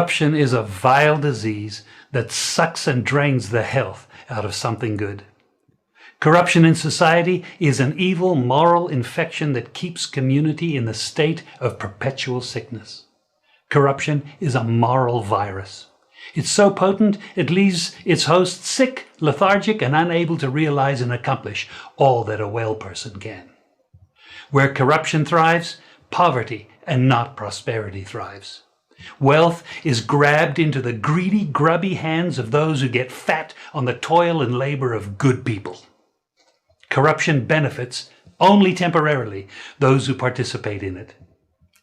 Corruption is a vile disease that sucks and drains the health out of something good. Corruption in society is an evil moral infection that keeps community in the state of perpetual sickness. Corruption is a moral virus. It's so potent it leaves its host sick, lethargic, and unable to realize and accomplish all that a well person can. Where corruption thrives, poverty and not prosperity thrives. Wealth is grabbed into the greedy, grubby hands of those who get fat on the toil and labor of good people. Corruption benefits, only temporarily, those who participate in it.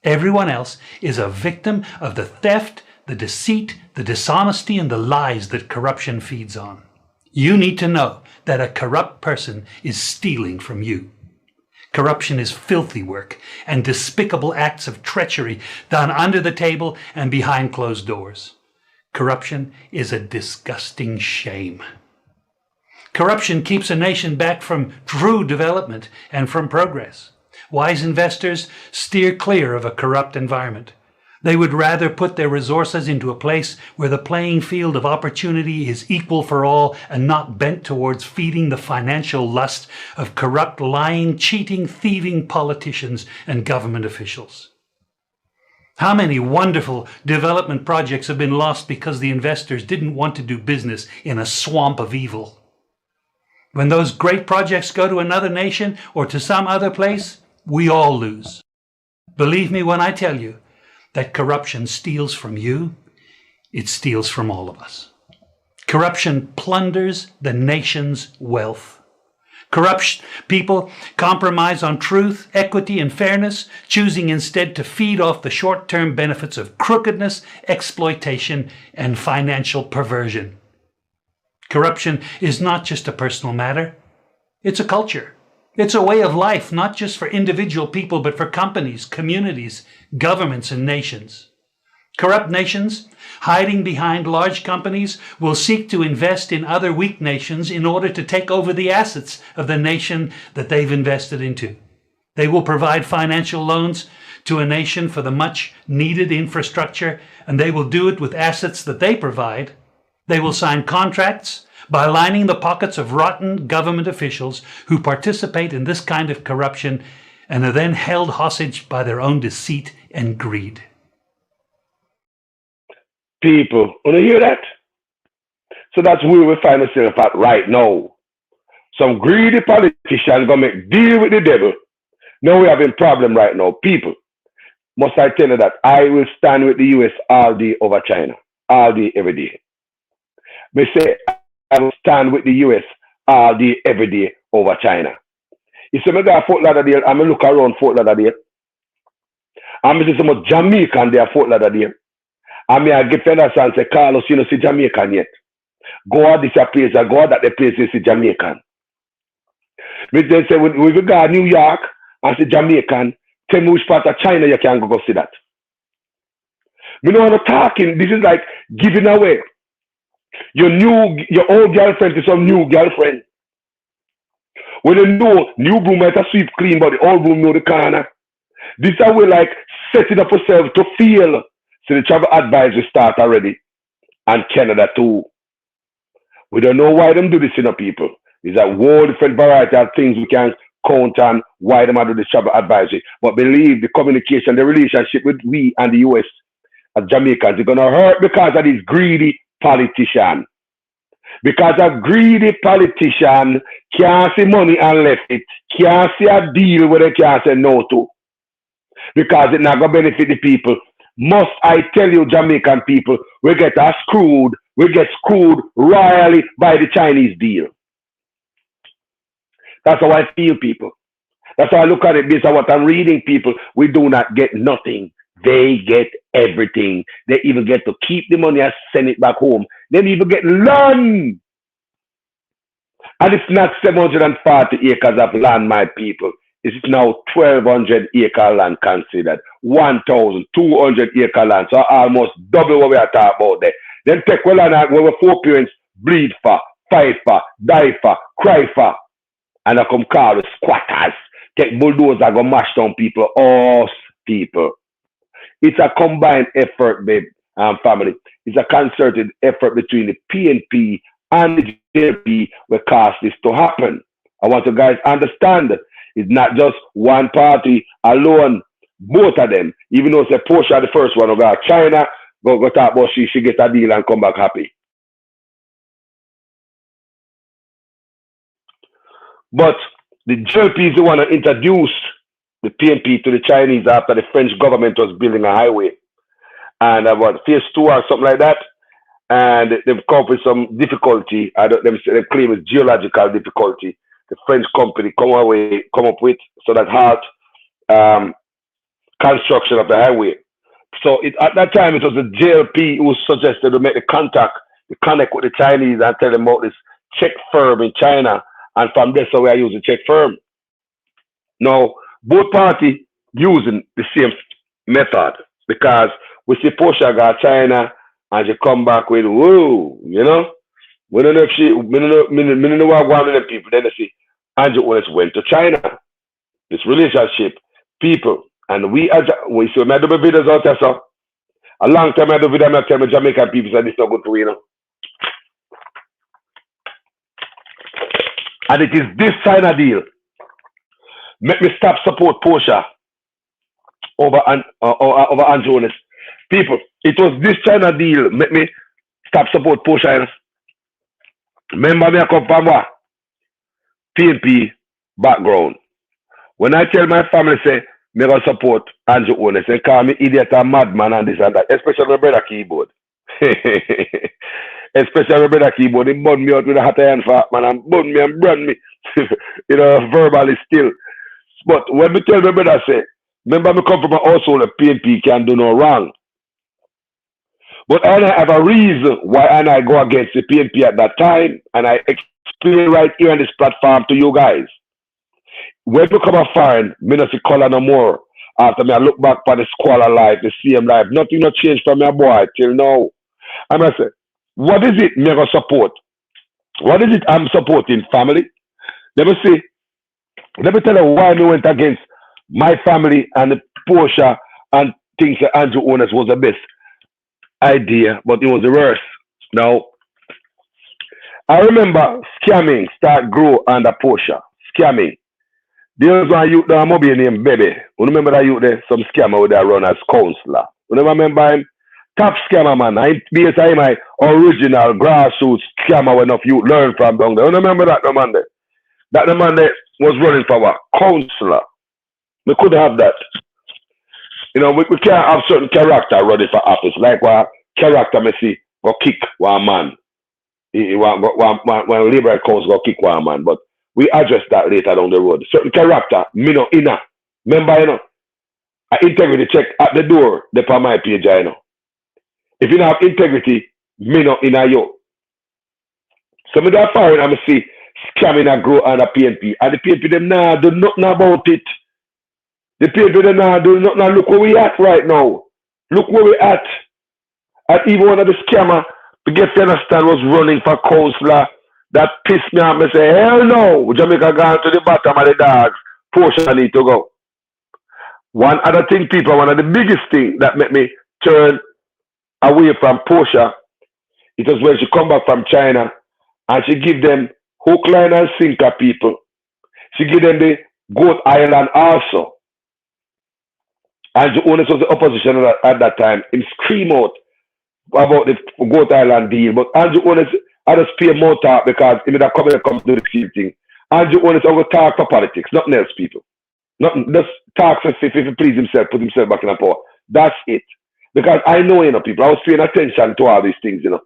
Everyone else is a victim of the theft, the deceit, the dishonesty, and the lies that corruption feeds on. You need to know that a corrupt person is stealing from you. Corruption is filthy work and despicable acts of treachery done under the table and behind closed doors. Corruption is a disgusting shame. Corruption keeps a nation back from true development and from progress. Wise investors steer clear of a corrupt environment. They would rather put their resources into a place where the playing field of opportunity is equal for all and not bent towards feeding the financial lust of corrupt, lying, cheating, thieving politicians and government officials. How many wonderful development projects have been lost because the investors didn't want to do business in a swamp of evil? When those great projects go to another nation or to some other place, we all lose. Believe me when I tell you that corruption steals from you, it steals from all of us. Corruption plunders the nation's wealth. Corrupt people compromise on truth, equity, and fairness, choosing instead to feed off the short-term benefits of crookedness, exploitation, and financial perversion. Corruption is not just a personal matter, it's a culture. It's a way of life, not just for individual people, but for companies, communities, governments, and nations. Corrupt nations, hiding behind large companies, will seek to invest in other weak nations in order to take over the assets of the nation that they've invested into. They will provide financial loans to a nation for the much needed infrastructure, and they will do it with assets that they provide. They will sign contracts by lining the pockets of rotten government officials who participate in this kind of corruption and are then held hostage by their own deceit and greed. People, want to hear that? So that's where we find ourselves at right now. Some greedy politician gonna make deal with the devil. Now we having problem right now. People, must I tell you that I will stand with the US all day over China, all day, every day. Me say I will stand with the US all day, every day over China. You see me go to Fort Lauderdale, and me look around Fort Lauderdale, and me see some Jamaican there Fort Lauderdale. And me I get fed and say, Carlos, you don't see Jamaican yet. Go out this place, and go out that place, you see Jamaican. Me then say, when we go to New York and see Jamaican, tell me which part of China you can go see that. Me know I'm talking, this is like giving away your old girlfriend to some new girlfriend. When you know, new broom might have sweep clean, but the old broom know the corner. This is how we like setting up ourselves to fail. So the travel advisory start already. And Canada too. We don't know why them do this, people. There's a whole different variety of things we can count on why them do this travel advisory. But believe the communication, the relationship with we and the US as Jamaicans, they're gonna hurt because of this greedy politician. Because a greedy politician can't see money and left it, can't see a deal where they can't say no to. Because it's not gonna benefit the people. Must I tell you, Jamaican people, we get screwed royally by the Chinese deal. That's how I feel, people. That's how I look at it based on what I'm reading, people. We do not get nothing. They get everything. They even get to keep the money and send it back home. They even get land. And it's not 740 acres of land, my people. It's now 1,200 acre land considered. 1,200 acre land. So almost double what we are talking about there. Then take well and where four parents bleed for, fight for, die for, cry for. And I come call the squatters. Take bulldozer go mash down people, us people. It's a combined effort, babe. family. It's a concerted effort between the PNP and the JLP will cause this to happen. I want you guys to understand it's not just one party alone, both of them. Even though it's Portia the first one, about China, go talk about she get a deal and come back happy. But the JLP is the one that introduced the PNP to the Chinese after the French government was building a highway. And about phase 2 or something like that. And they've come up with some difficulty. They claim it's geological difficulty. The French company come up with so that halt construction of the highway. So at that time, it was the JLP who suggested to make the connect with the Chinese and tell them about this Czech firm in China. And from there, so we are using Czech firm. Now, both parties using the same method because we see Portia got China and she come back with, whoa, you know? We don't know if she, we don't know what one of them people. Then they see Andrew Owens went to China. This relationship, people, and we see we do videos out there, so a long time I do video, I tell my Jamaican people that this is not good for you know. And it is this China deal make me stop support Portia over Andrew Owens. People, it was this China deal make me stop support Portia. Remember me, I come from what? PNP background. When I tell my family, say, me gonna support Andrew Owens, they call me idiot and madman and this and that, especially my brother Keyboard. Especially my brother Keyboard, he burn me out with a hot iron fat, man, and burn me and burn me, you know, verbally still. But when me tell my brother, say, remember me come from a household that PNP can do no wrong. But I have a reason why I go against the PNP at that time, and I explain right here on this platform to you guys. When we come a foreign, me not see color no more. After me, I look back for the squalor life, the same life. Nothing not changed from my boy till now. And I say, what is it me gonna support? What is it I'm supporting, family? Let me see. Let me tell you why me went against my family and the Portia and things that Andrew Owens was the best idea, but it was the worst. Now, I remember scamming start grow under Portia. Scamming. There was a youth that mobile named Baby. You remember that youth there? Some scammer with that run as counselor. You never remember him? Top scammer, man. I based on my original grassroots scammer when enough youth learn from down there. You remember that man there? That the man there was running for what? Counselor. We could have that. You know, we can't have certain character running for office. Like what character me see go kick one man. When Liberal cause go kick one man. But we address that later down the road. Certain character, me no inner. Remember, you know, I integrity check at the door, they on my page, you know. If you don't have integrity, me no inner you. So me that foreign, I'm see scamming and grow on the PNP. And the PNP them nah do nothing about it. The PNP them nah do nothing. Look where we at right now. Look where we at. And even one of the scammer, to get to understand, was running for counselor. That pissed me off. I say, hell no. Jamaica gone to the bottom of the dogs. Portia need to go. One other thing, people, one of the biggest things that made me turn away from Portia, it was when she come back from China and she give them hook, line, and sinker, people. She give them the Goat Island also. And the owners of the opposition at that time, him scream out about the Goat Island deal. But Andrew Owens, I just pay more talk because he would come to do the same thing. Andrew Owens, I will talk for politics, nothing else, people. Nothing, just talk if he please himself, put himself back in the power. That's it. Because I know, you know, people, I was paying attention to all these things, you know.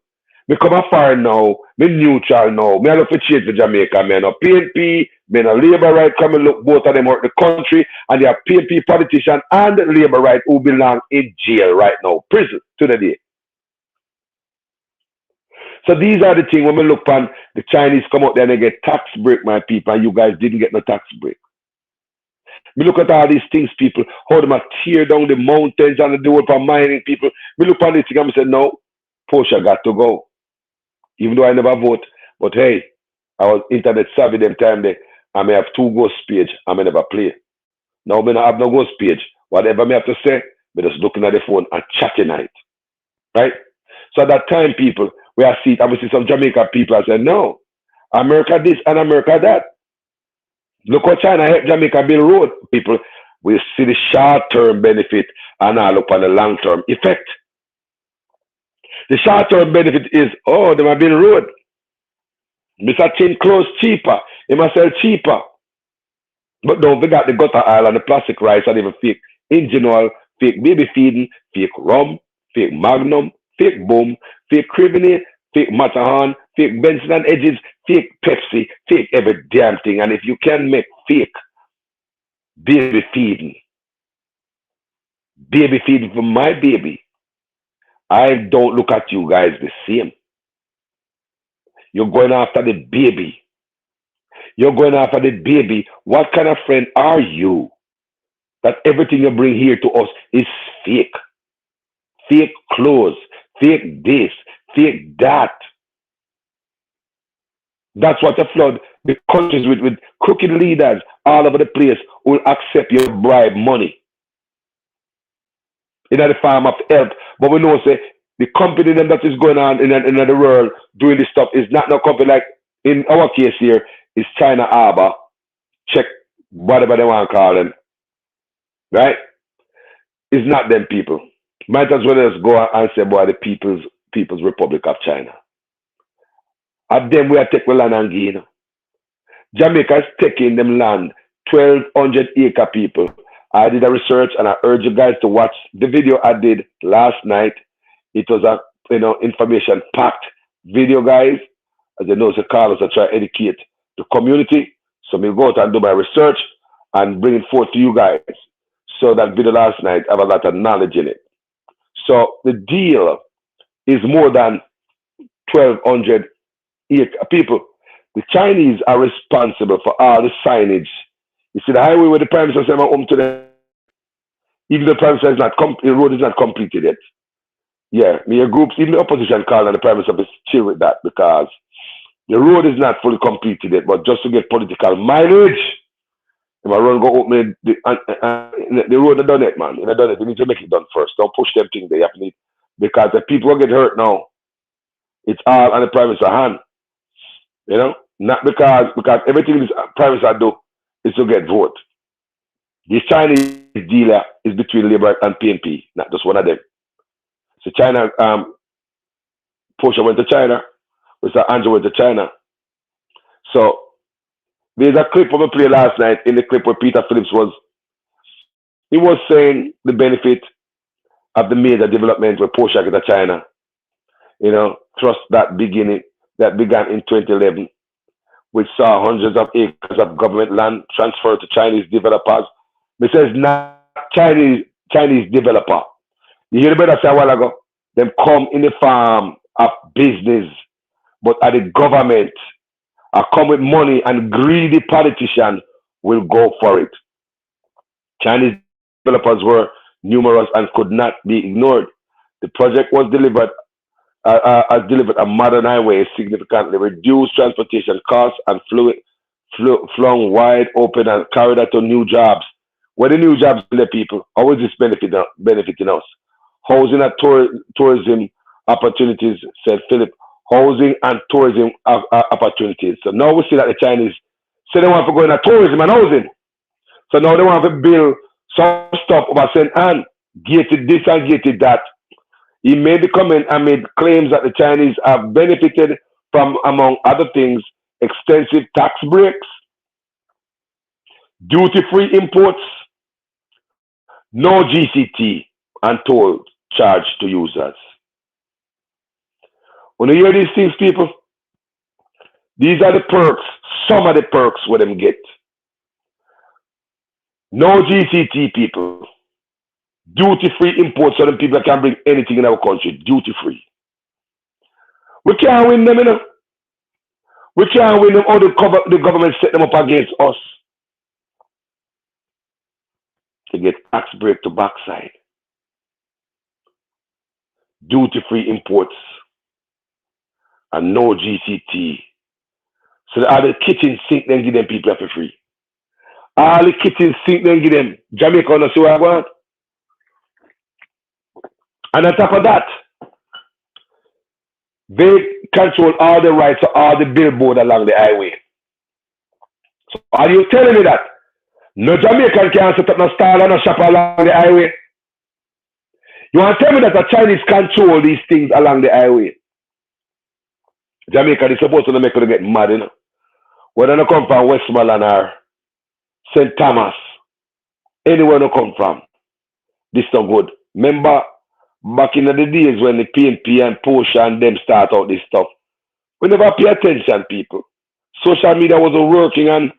Me come a foreign now, me neutral now, me I look for change for Jamaica, me no PNP, me no Labour right, come and look, both of them out the country, and they are PNP politicians and Labour right who belong in jail right now, prison to the day. So these are the things when we look on the Chinese come out there and they get tax break, my people, and you guys didn't get no tax break. We look at all these things, people, how them tear down the mountains and do it for mining people. We look on this thing and we say, no, Portia got to go. Even though I never vote, but hey, I was internet savvy them time there. I may have 2 ghost page, I may never play. Now I have no ghost page. Whatever I have to say, I'm just looking at the phone and chatting at it. right? So at that time, people, we are see, obviously some Jamaican people are saying, no, America this and America that. Look what China helped Jamaica build road. People will see the short-term benefit and not look on the long-term effect. The short-term benefit is, oh, they might build road. Mr. Chin clothes cheaper. He must sell cheaper. But don't forget the gutter oil and the plastic rice and even fake engine oil, fake baby feeding, fake rum, fake magnum, fake boom, fake Cribney, fake Matterhorn, fake Benson and Edges, fake Pepsi, fake every damn thing. And if you can make fake baby feeding for my baby, I don't look at you guys the same. You're going after the baby. You're going after the baby. What kind of friend are you that everything you bring here to us is fake? Fake clothes, fake this, fake that. That's what a flood the countries with crooked leaders all over the place will accept your bribe money in the form of help. But we know say the company that is going on in the world doing this stuff is not no company like in our case here is China Harbor, check whatever they want to call them, right? It's not them people. Might as well just go and say, boy, the People's Republic of China. At them we are taking land and gain. Jamaica is taking them land, 1,200 acre people. I did a research and I urge you guys to watch the video I did last night. It was a information packed video, guys. As you know, the Carlos I try to educate the community. So me go out and do my research and bring it forth to you guys. So that video last night have a lot of knowledge in it. So the deal is more than 1,200 people. The Chinese are responsible for all the signage. You see the highway where the Prime Minister said home today, even the Prime Minister is not the road is not completed yet. Yeah, me groups, even the opposition called and the Prime Minister is chill with that because the road is not fully completed yet, but just to get political mileage, if I run go open the road not done it, man. If I done it, they need to make it done first. Don't push them things they have to need because the people will get hurt now. It's all on the Prime Minister's hand. You know? Not because everything this Prime Minister do is to get vote. This Chinese dealer is between Labour and PNP, not just one of them. So China, Porsche went to China, Mr. Andrew went to China. So there's a clip of a play last night in the clip where Peter Phillips was saying the benefit of the major development where Porsche got to China. You know, trust that began in 2011, which saw hundreds of acres of government land transferred to Chinese developers. This is not Chinese developer. You hear the brother say a while ago, them come in the form of business, but at the government are come with money and greedy politicians will go for it. Chinese developers were numerous and could not be ignored. The project was delivered a modern highway, significantly reduced transportation costs and flung wide open and corridor to new jobs. Where the new jobs the people? How is this benefiting us? Housing and tourism opportunities, said Philip. Housing and tourism opportunities. So now we see that the Chinese say they want to go into tourism and housing. So now they want to build some stuff over St. Anne, gated this and gated that. He made the comment and made claims that the Chinese have benefited from, among other things, extensive tax breaks, duty-free imports, no GCT and toll charge to users. When you hear these things, people, these are the perks, some of the perks where them get. No GCT, people. Duty-free imports so them people can bring anything in our country, duty-free. We can't win them, you know. We can't win them or the government set them up against us. To get tax break to backside. Duty-free imports. And no GCT. So all the kitchen sink then give them people for free. All the kitchen sink then give them. Jamaica, no see what I want. And on top of that, They control all the rights to all the billboard along the highway. So are you telling me that no Jamaican can set up no stall and no shop along the highway? You want to tell me that the Chinese control these things along the highway? Jamaica is supposed to make them get mad, you know. Whether they come from Westmoreland or St. Thomas, anywhere they come from, this is not good. Remember back in the days when the PNP and Porsche and them start out this stuff, we never pay attention, people. Social media wasn't working on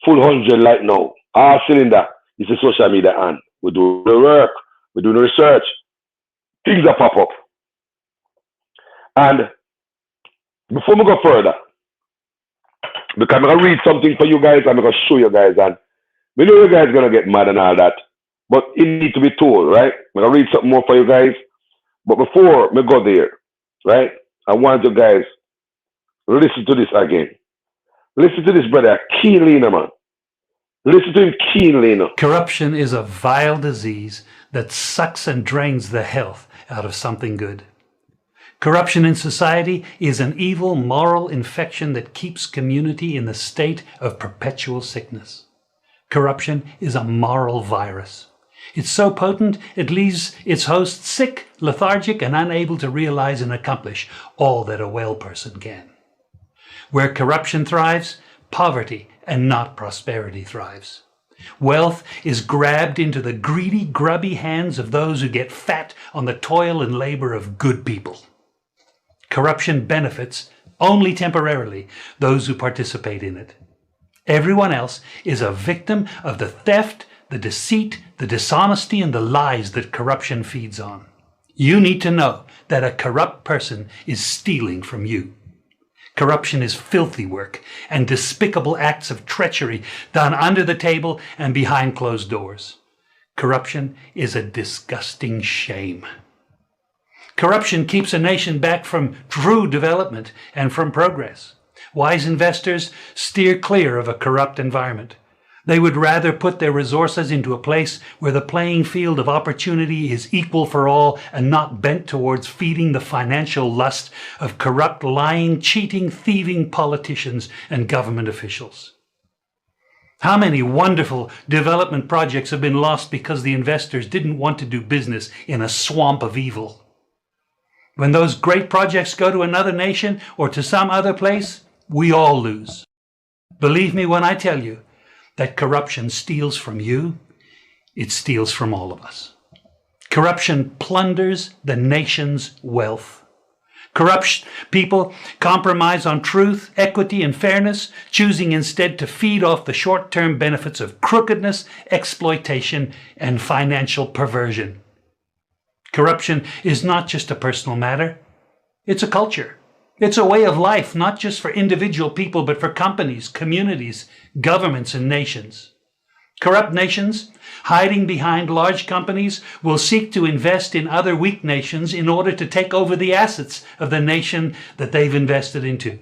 full 100 like now. Our cylinder is the social media and we do the work, we do the research, things that pop up. And before we go further, because I'm going to read something for you guys, I'm going to show you guys, and we know you guys are going to get mad and all that, but it needs to be told, right? I'm going to read something more for you guys, but before we go there, right, I want you guys listen to this again. Listen to this brother keenly, man. Listen to him keenly. Corruption is a vile disease that sucks and drains the health out of something good. Corruption in society is an evil moral infection that keeps community in the state of perpetual sickness. Corruption is a moral virus. It's so potent it leaves its host sick, lethargic, and unable to realize and accomplish all that a well person can. Where corruption thrives, poverty and not prosperity thrives. Wealth is grabbed into the greedy, grubby hands of those who get fat on the toil and labor of good people. Corruption benefits, only temporarily, those who participate in it. Everyone else is a victim of the theft, the deceit, the dishonesty, and the lies that corruption feeds on. You need to know that a corrupt person is stealing from you. Corruption is filthy work and despicable acts of treachery done under the table and behind closed doors. Corruption is a disgusting shame. Corruption keeps a nation back from true development and from progress. Wise investors steer clear of a corrupt environment. They would rather put their resources into a place where the playing field of opportunity is equal for all and not bent towards feeding the financial lust of corrupt, lying, cheating, thieving politicians and government officials. How many wonderful development projects have been lost because the investors didn't want to do business in a swamp of evil? When those great projects go to another nation or to some other place, we all lose. Believe me when I tell you that corruption steals from you, it steals from all of us. Corruption plunders the nation's wealth. Corrupt people compromise on truth, equity, and fairness, choosing instead to feed off the short-term benefits of crookedness, exploitation, and financial perversion. Corruption is not just a personal matter. It's a culture. It's a way of life, not just for individual people, but for companies, communities, governments, and nations. Corrupt nations, hiding behind large companies, will seek to invest in other weak nations in order to take over the assets of the nation that they've invested into.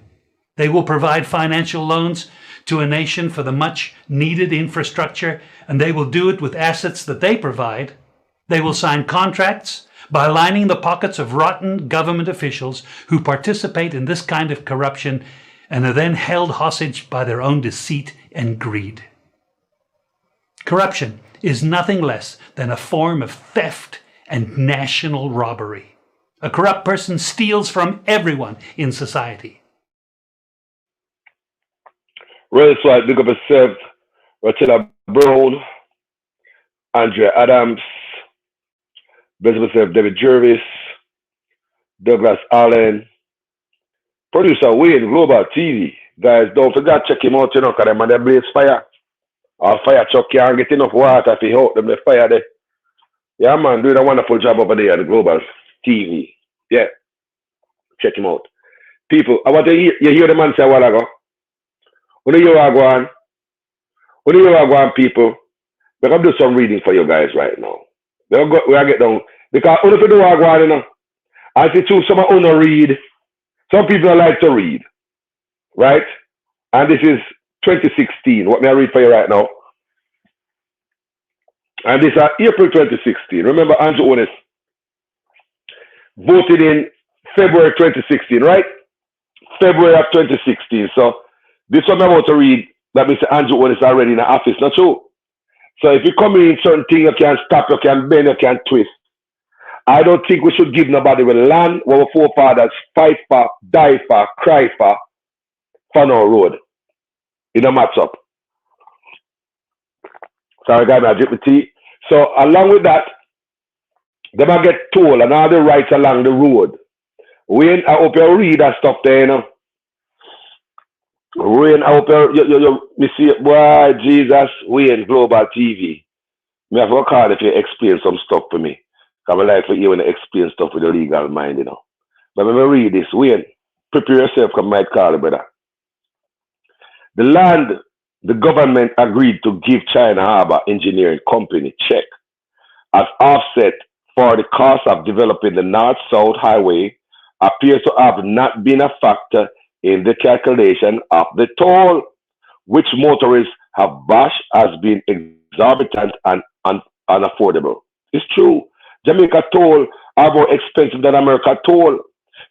They will provide financial loans to a nation for the much needed infrastructure, and they will do it with assets that they provide. They will sign contracts by lining the pockets of rotten government officials who participate in this kind of corruption and are then held hostage by their own deceit and greed. Corruption is nothing less than a form of theft and national robbery. A corrupt person steals from everyone in society. Well, so I big up yourself, Rachel Brown, Andrea Adams, bless myself, David Jervis, Douglas Allen, producer Wayne, Global TV. Guys, don't forget check him out, you know, because them and they blaze fire. Our fire truck can't get enough water if he help them, the fire there. Yeah, man, doing a wonderful job over there at the Global TV. Yeah, check him out. People, I want to hear, you hear the man say a while ago? When you are going, people, we're going to do some reading for you guys right now. We're going to get down. Because when you do what you know, I see too, some want to read. Some people like to read. Right? And this is 2016. What may I read for you right now? And this is April 2016. Remember, Andrew Onis voted in February 2016, right? February of 2016. So this one I'm about to read that Mr. Andrew Owen is already in the office, not true. So if you come in certain things, you can stop, you can bend, you can twist. I don't think we should give nobody with land where our forefathers fight for, die for, cry for no road. In a match up. Sorry, guys, I drip the tea. So along with that, they might get told and all the rights along the road. Wayne, I hope you read that stuff there, you know. Wayne, I hope you see it. Boy, Jesus, Wayne, Global TV. Me have to call if you explain some stuff for me. Because I like for you when you explain stuff with the legal mind, you know. But when I read this, Wayne, prepare yourself, because I might call you, brother. The land the government agreed to give China Harbor Engineering Company check as offset for the cost of developing the North-South Highway appears to have not been a factor in the calculation of the toll, which motorists have bashed as being exorbitant and unaffordable. It's true. Jamaica toll are more expensive than America toll.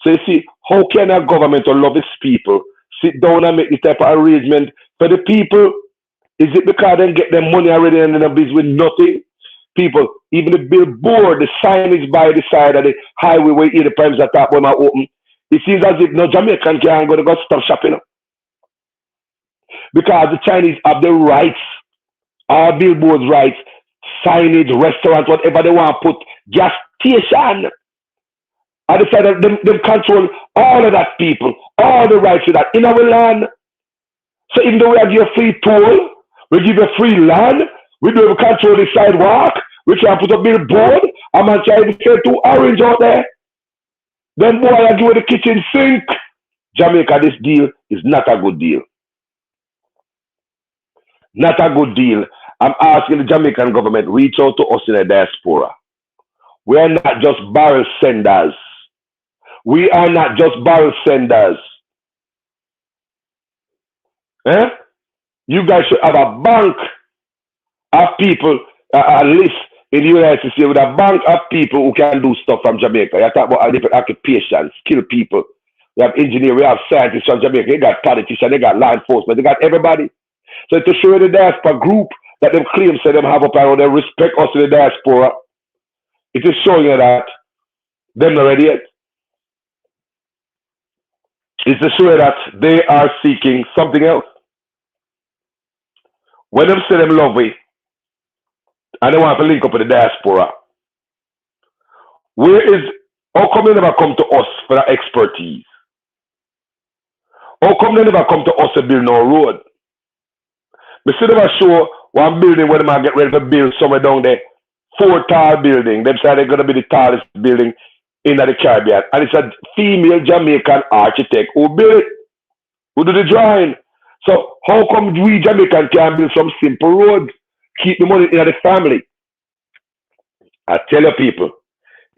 So you see, how can a government or love its people sit down and make this type of arrangement for the people? Is it because they get their money already and they're busy with nothing? People, even the billboard, the signage by the side of the highway where the primes are top when I open, it seems as if no Jamaican can go to go stop shopping. Because the Chinese have the rights, our billboards rights, signage, restaurants, whatever they want to put, gas station. I decided them control all of that people, all the rights to that in our land. So even though we give you a free toll, we give you free land, we do control the sidewalk, we can put a billboard, I'm going to try to say to orange out there. Then boy, I give you the kitchen sink. Jamaica, this deal is not a good deal. Not a good deal. I'm asking the Jamaican government, reach out to us in the diaspora. We are not just barrel senders. We are not just barrel senders. Eh? You guys should have a bank of people, a list in the United States with a bank of people who can do stuff from Jamaica. You talk about different occupations, skilled people. We have engineers, we have scientists from Jamaica. They got politicians, they got law enforcement, they got everybody. So to show the diaspora group that them claims that them have up around, they respect us in the diaspora. It is showing you that they're not ready yet. It's to show you that they are seeking something else. When them say them love we, and they want to link up with the diaspora, how come they never come to us for that expertise? How come they never come to us to build no road? We see them show one building where they might get ready to build somewhere down there, 4 tall building. They say they're going to be the tallest building in the Caribbean. And it's a female Jamaican architect who built it, who do the drawing. So how come we Jamaicans can build some simple roads, keep the money in the family? I tell you people,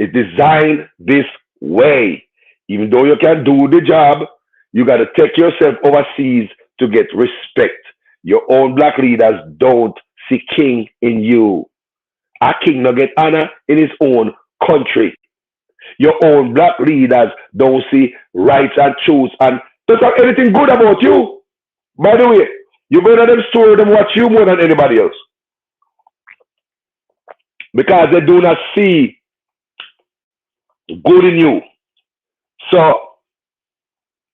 it's designed this way. Even though you can do the job, you got to take yourself overseas to get respect. Your own black leaders don't see king in you. A king not get honor in his own country. Your own black leaders don't see rights and truths and don't have anything good about you. By the way, you better them story them watch you more than anybody else. Because they do not see good in you. So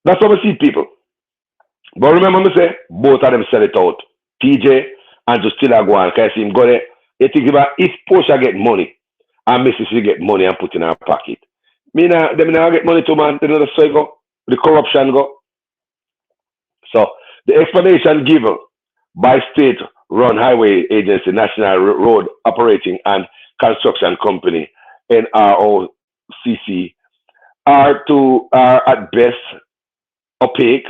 that's what we see people. But remember me say, both of them sell it out. TJ and just still go on. Can I see him go there? You think about if Portia get money and Mississippi get money and put in her pocket. Them now get money too, man. They know the story go. The corruption go. So the explanation given by state-run highway agency, National Road Operating and Construction Company, NROCC, are at best opaque,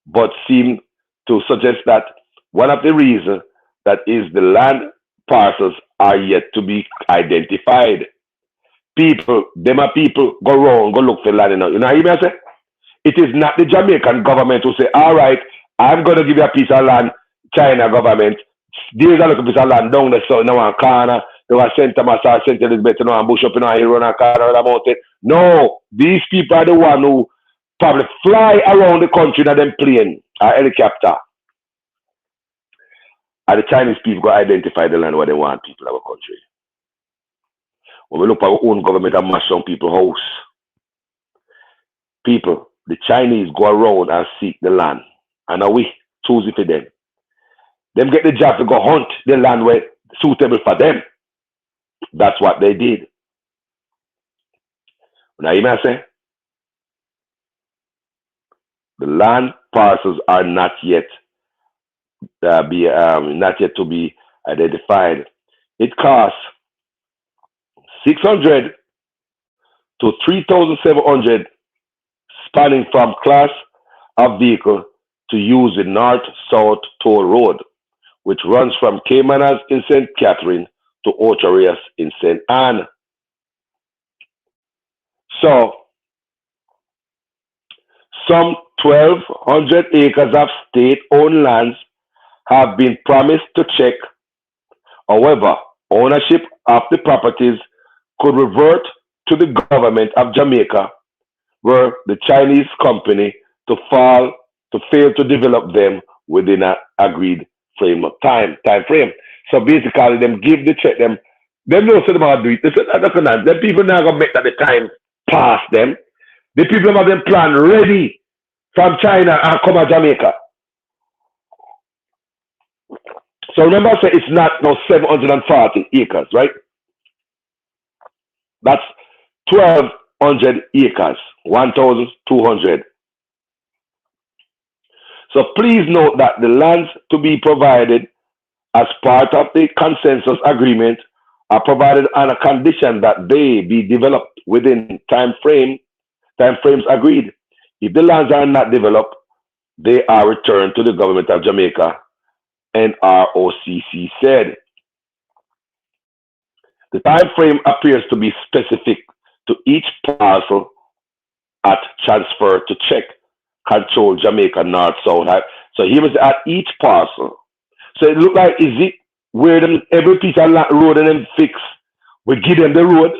but seem to suggest that one of the reasons that is the land parcels are yet to be identified. People go wrong, go look for land. You know what I say? It is not the Jamaican government who say, all right, I'm going to give you a piece of land, China government. There's a little piece of land down there, so in one corner, They were St. Thomas or St. Elizabeth, you know, and bush up in a hill, run a car around a mountain. No, these people are the one who probably fly around the country in them plane or helicopter. And the Chinese people go identify the land where they want people of our country. When we look at our own government and mash down people's house, people, the Chinese go around and seek the land. And now we choose it for them. Them get the job to go hunt the land where suitable for them. That's what they did. Now you may say, the land parcels are not yet not yet to be identified. It costs $600 to $3,700, spanning from class of vehicle to use the north-south toll road, which runs from Caymanas in St. Catherine to Ocharias in St. Anne. So, some 1,200 acres of state-owned lands have been promised to check. However, ownership of the properties could revert to the government of Jamaica, were the Chinese company to fail to develop them within an agreed time frame. So basically, them give the check them know so them how to do it. They said that the people now gonna make that the time pass them. The people have them plan ready from China and come to Jamaica. So remember, I said it's not no 740 acres, right? That's 1,200 acres, 1,200. So please note that the lands to be provided as part of the consensus agreement are provided on a condition that they be developed within time frames agreed. If the lands are not developed, they are returned to the government of Jamaica, NROCC said. The time frame appears to be specific to each parcel at transfer to check control Jamaica North-South. So here is at each parcel. So it look like, is it where them every piece of road and them fix, we give them the road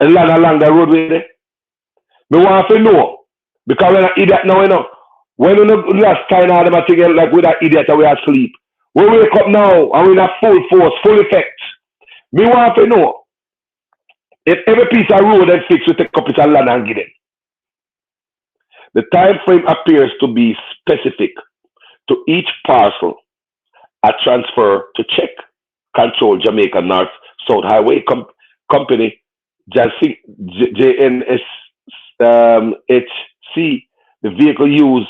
and land along the road with it? We want to know. Because we're not idiot now, you know. When we last time out them together like with that idiot that we are asleep. We wake up now and we're in full force, full effect. We want to know if every piece of road and fix we take up piece of land and give them. The time frame appears to be specific to each parcel at transfer to check control Jamaica North-South Highway Company, JNSHC, the vehicle used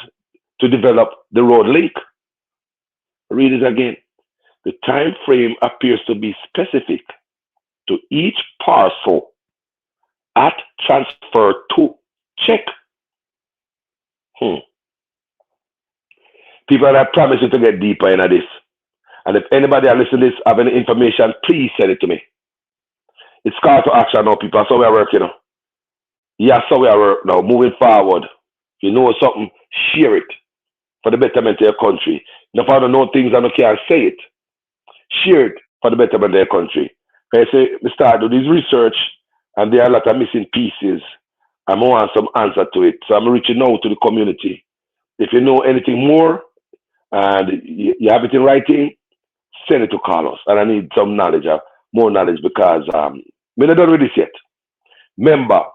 to develop the road link. Read it again. The time frame appears to be specific to each parcel at transfer to check. People, I promise you to get deeper into this. And if anybody that listen to this have any information, please send it to me. It's called to action now, people. That's how we are working now. Yeah, so we are working now. Moving forward. You know something, share it for the betterment of your country. If I don't know things and I can't say it, share it for the betterment of your country. I say, we start to do this research and there are a lot of missing pieces. I want some answer to it. So I'm reaching out to the community. If you know anything more and you have it in writing, send it to Carlos. And I need some knowledge, more knowledge, because I'm not done with this yet. Remember,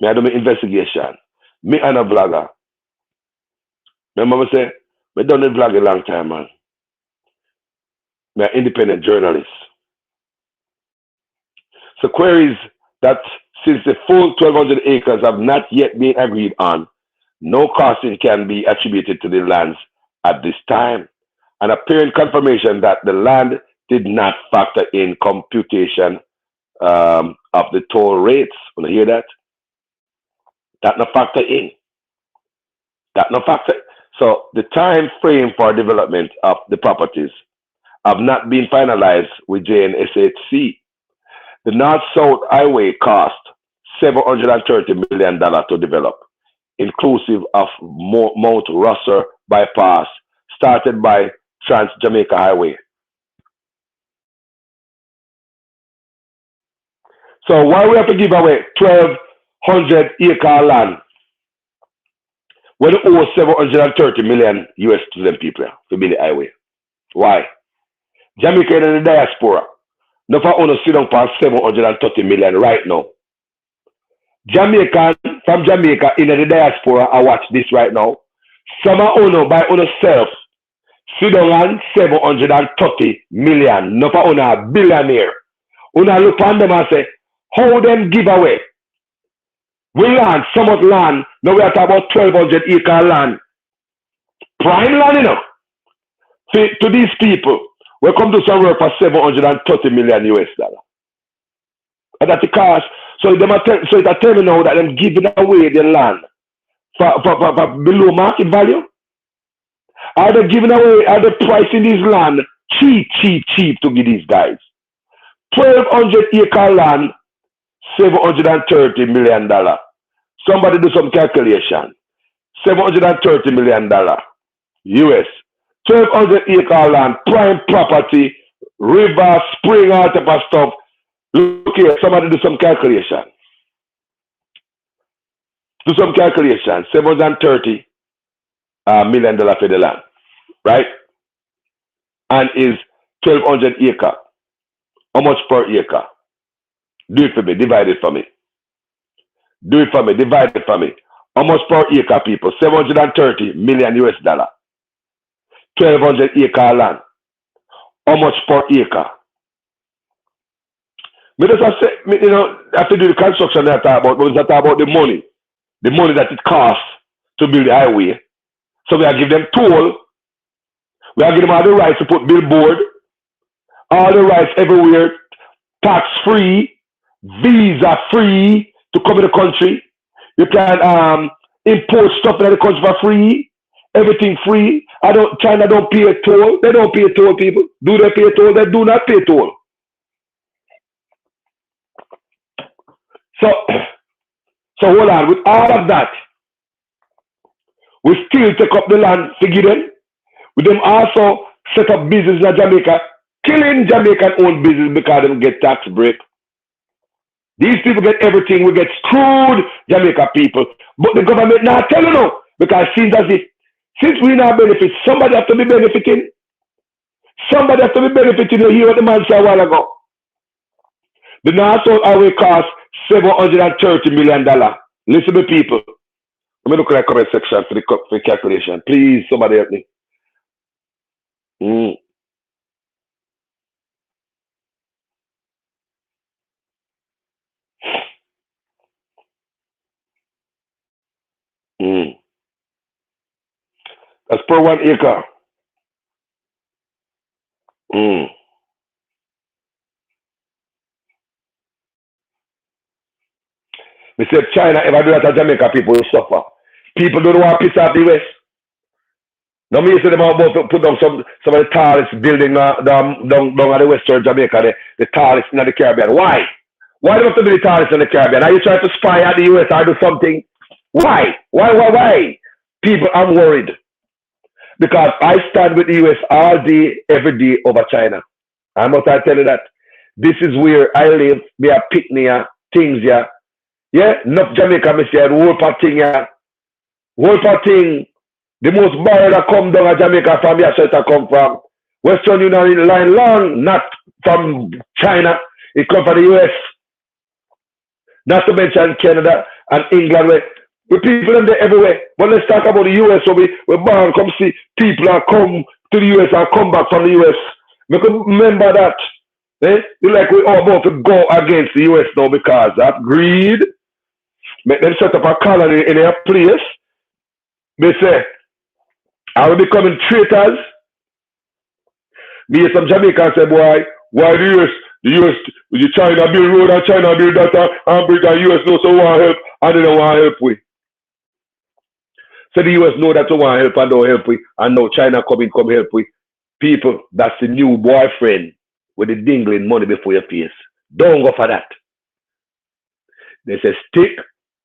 I do my investigation. Me and a vlogger. Remember I say, I done the vlog a long time, man. I'm an independent journalist. So queries that since the full 1,200 acres have not yet been agreed on, no costing can be attributed to the lands at this time. An apparent confirmation that the land did not factor in computation of the toll rates. Want to hear that? That no factor in. That no factor. So the time frame for development of the properties have not been finalized with JNSHC. The North-South Highway cost $730 million to develop, inclusive of Mount Rosser bypass, started by Trans-Jamaica Highway. So why we have to give away 1,200 acre land when we owe 730 million US to them people to build the highway? Why? Jamaica in the diaspora. No for owner sit down for 730 million right now. Jamaican from Jamaica in the diaspora, I watch this right now. Some are owner by owner self. Sit down on 730 million. No for owner a billionaire. Owner look on them and say, how them give away? We land, so much land. Now we are talking about 1,200 acre land. Prime land, you know. To these people, we come to some work for 730 million US dollars. And that's the cost. So it tell me now that them giving away the land for below market value. Are they giving away, are they pricing this land cheap to give these guys? 1,200 acre land, $730 million. Somebody do some calculation. $730 million US. 1,200 acre land, prime property, river, spring, all type of stuff. Look here, somebody do some calculation. Do some calculation. $730 million for the land, right? And is 1,200 acre. How much per acre? Do it for me. Divide it for me. Do it for me. Divide it for me. How much per acre, people? 730 million US dollar. 1,200 acre land. How much per acre? Me just say, you know, after do the construction that I talk about, but it's talk about the money that it costs to build the highway. So we are giving them toll. We are giving them all the rights to put billboard, all the rights everywhere, tax free, visa free to come in the country. You can import stuff in the country for free, everything free. China don't pay a toll. They don't pay a toll, people. Do they pay a toll? They do not pay a toll. So hold on. With all of that, we still take up the land to give them. We them also set up business in Jamaica, killing Jamaican-owned business because they get tax break. These people get everything. We get screwed, Jamaica people. But the government not telling us because it seems as if since we now benefit, somebody have to be benefiting. Somebody have to be benefiting. You hear what the man said a while ago. The National Highway cost $730 million. Listen to people. Let me look at the comment section for the calculation. Please, somebody help me. That's per 1 acre. We said China ever do that to Jamaica, people will suffer. People don't want to piss off the West. Now me say them about to put down some of the tallest building down at the western Jamaica, the tallest in the Caribbean. Why? Why do you have to be the tallest in the Caribbean? Are you trying to spy at the US or do something? Why? Why? People, I'm worried. Because I stand with the US all day, every day over China. I must tell you that. This is where I live. We are picnic things here. Yeah, enough Jamaica, me say, whole part thing here. Whole part thing. The most barrel that come down at Jamaica from here, so it come from Western Union line long, not from China. It come from the US. Not to mention Canada and England, where the people in there everywhere. But let's talk about the US. So we born come see people that come to the US and come back from the US. We can remember that. You like we all about to go against the US now because of greed. Make them set up a colony in their place. They say, are we becoming traitors? Me and some Jamaicans say, boy, why the China build road and China build that and Britain, US know so want help and they don't want help we. So the US know that they want help and don't help we. And now China come help we. People, that's the new boyfriend with the dingling money before your face. Don't go for that. They say stick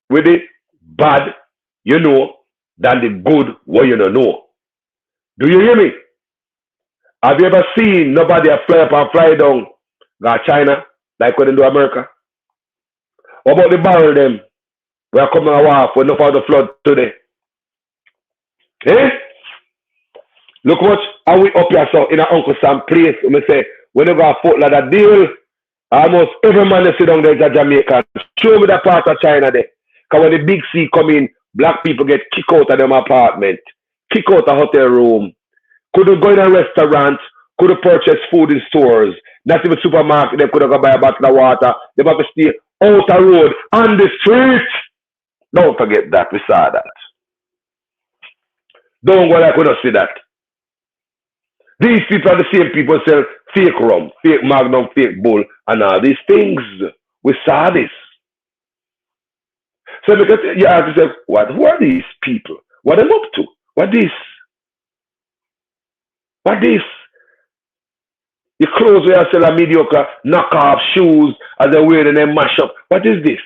with the bad, you know, than the good what you don't know. Do you hear me? Have you ever seen nobody fly up and fly down to China like when they do America? What about the barrel them? We are coming off with enough of the flood today. Eh? Look what are we up here so in our Uncle Sam place. We say, when you go foot like that deal, almost every man that sit down there is a Jamaican. Show me that part of China there. Because when the big sea come in, black people get kicked out of them apartment, kicked out of hotel room, couldn't go in a restaurant, couldn't purchase food in stores, not even supermarket, they couldn't go buy a bottle of water, they have to stay out the road, on the street. Don't forget that, we saw that. Don't go like we don't see that. These people are the same people who sell fake rum, fake Magnum, fake Bull, and all these things. We saw this. So because you ask yourself, who are these people? What are they up to? What this? What this? Your clothes where you sell a mediocre knockoff shoes as they wear and they mash up. What is this?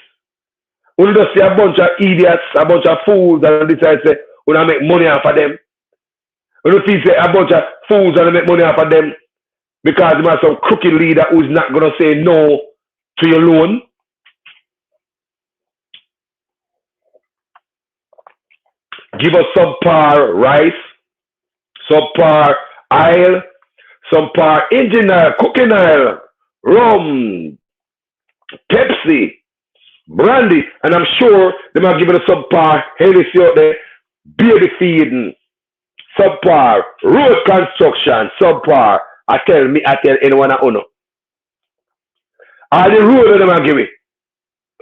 We just see a bunch of idiots, a bunch of fools, and decide to say, we don't make money off of them. We don't see a bunch of fools and make money off of them because you have some crooked leader who's not going to say no to your loan. Give us subpar rice, subpar oil, subpar engine oil, cooking oil, rum, Pepsi, brandy, and I'm sure they might give it a subpar Hennessy out there, baby feeding, subpar, road construction, subpar. I tell anyone I own. All the road that they might give me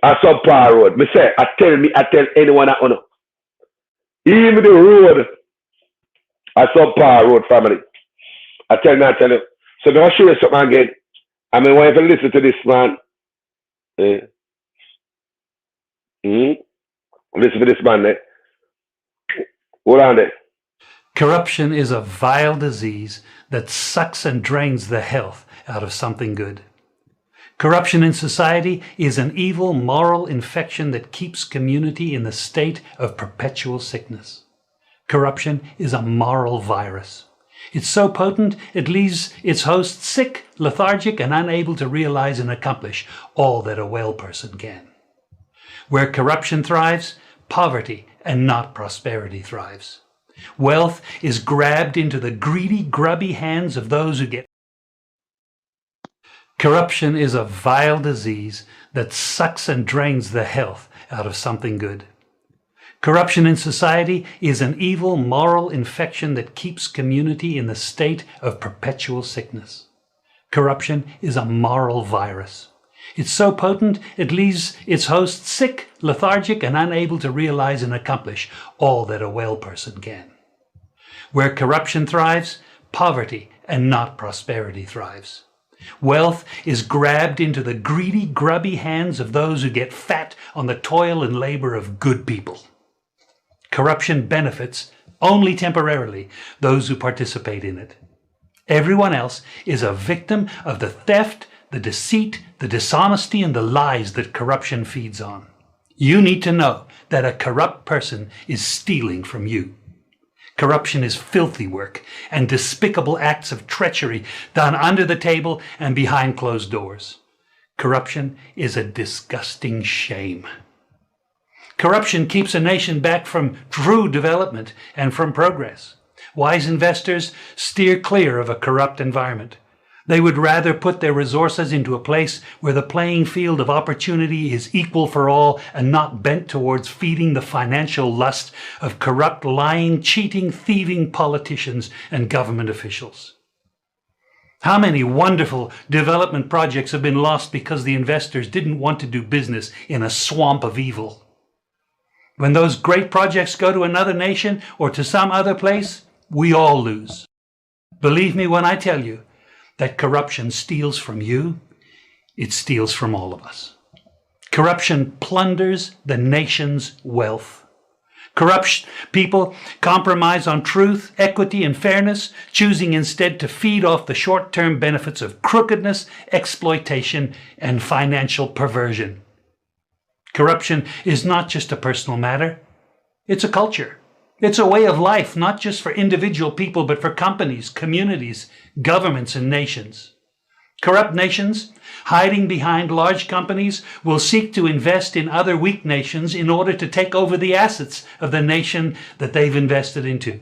a subpar road. I tell anyone I own. Even the road, a subpar road family. I tell you. So I'm going to show you something again. I mean, when you listen to this man, listen to this man there. Hold on there. Corruption is a vile disease that sucks and drains the health out of something good. Corruption in society is an evil moral infection that keeps community in the state of perpetual sickness. Corruption is a moral virus. It's so potent it leaves its host sick, lethargic, and unable to realize and accomplish all that a well person can. Where corruption thrives, poverty and not prosperity thrives. Wealth is grabbed into the greedy, grubby hands of those who get. Corruption is a vile disease that sucks and drains the health out of something good. Corruption in society is an evil moral infection that keeps community in the state of perpetual sickness. Corruption is a moral virus. It's so potent it leaves its host sick, lethargic, and unable to realize and accomplish all that a well person can. Where corruption thrives, poverty and not prosperity thrives. Wealth is grabbed into the greedy, grubby hands of those who get fat on the toil and labor of good people. Corruption benefits, only temporarily, those who participate in it. Everyone else is a victim of the theft, the deceit, the dishonesty, and the lies that corruption feeds on. You need to know that a corrupt person is stealing from you. Corruption is filthy work and despicable acts of treachery done under the table and behind closed doors. Corruption is a disgusting shame. Corruption keeps a nation back from true development and from progress. Wise investors steer clear of a corrupt environment. They would rather put their resources into a place where the playing field of opportunity is equal for all and not bent towards feeding the financial lust of corrupt, lying, cheating, thieving politicians and government officials. How many wonderful development projects have been lost because the investors didn't want to do business in a swamp of evil? When those great projects go to another nation or to some other place, we all lose. Believe me when I tell you that corruption steals from you, it steals from all of us. Corruption plunders the nation's wealth. Corrupt people compromise on truth, equity, and fairness, choosing instead to feed off the short-term benefits of crookedness, exploitation, and financial perversion. Corruption is not just a personal matter, it's a culture. It's a way of life, not just for individual people, but for companies, communities, governments, and nations. Corrupt nations, hiding behind large companies, will seek to invest in other weak nations in order to take over the assets of the nation that they've invested into.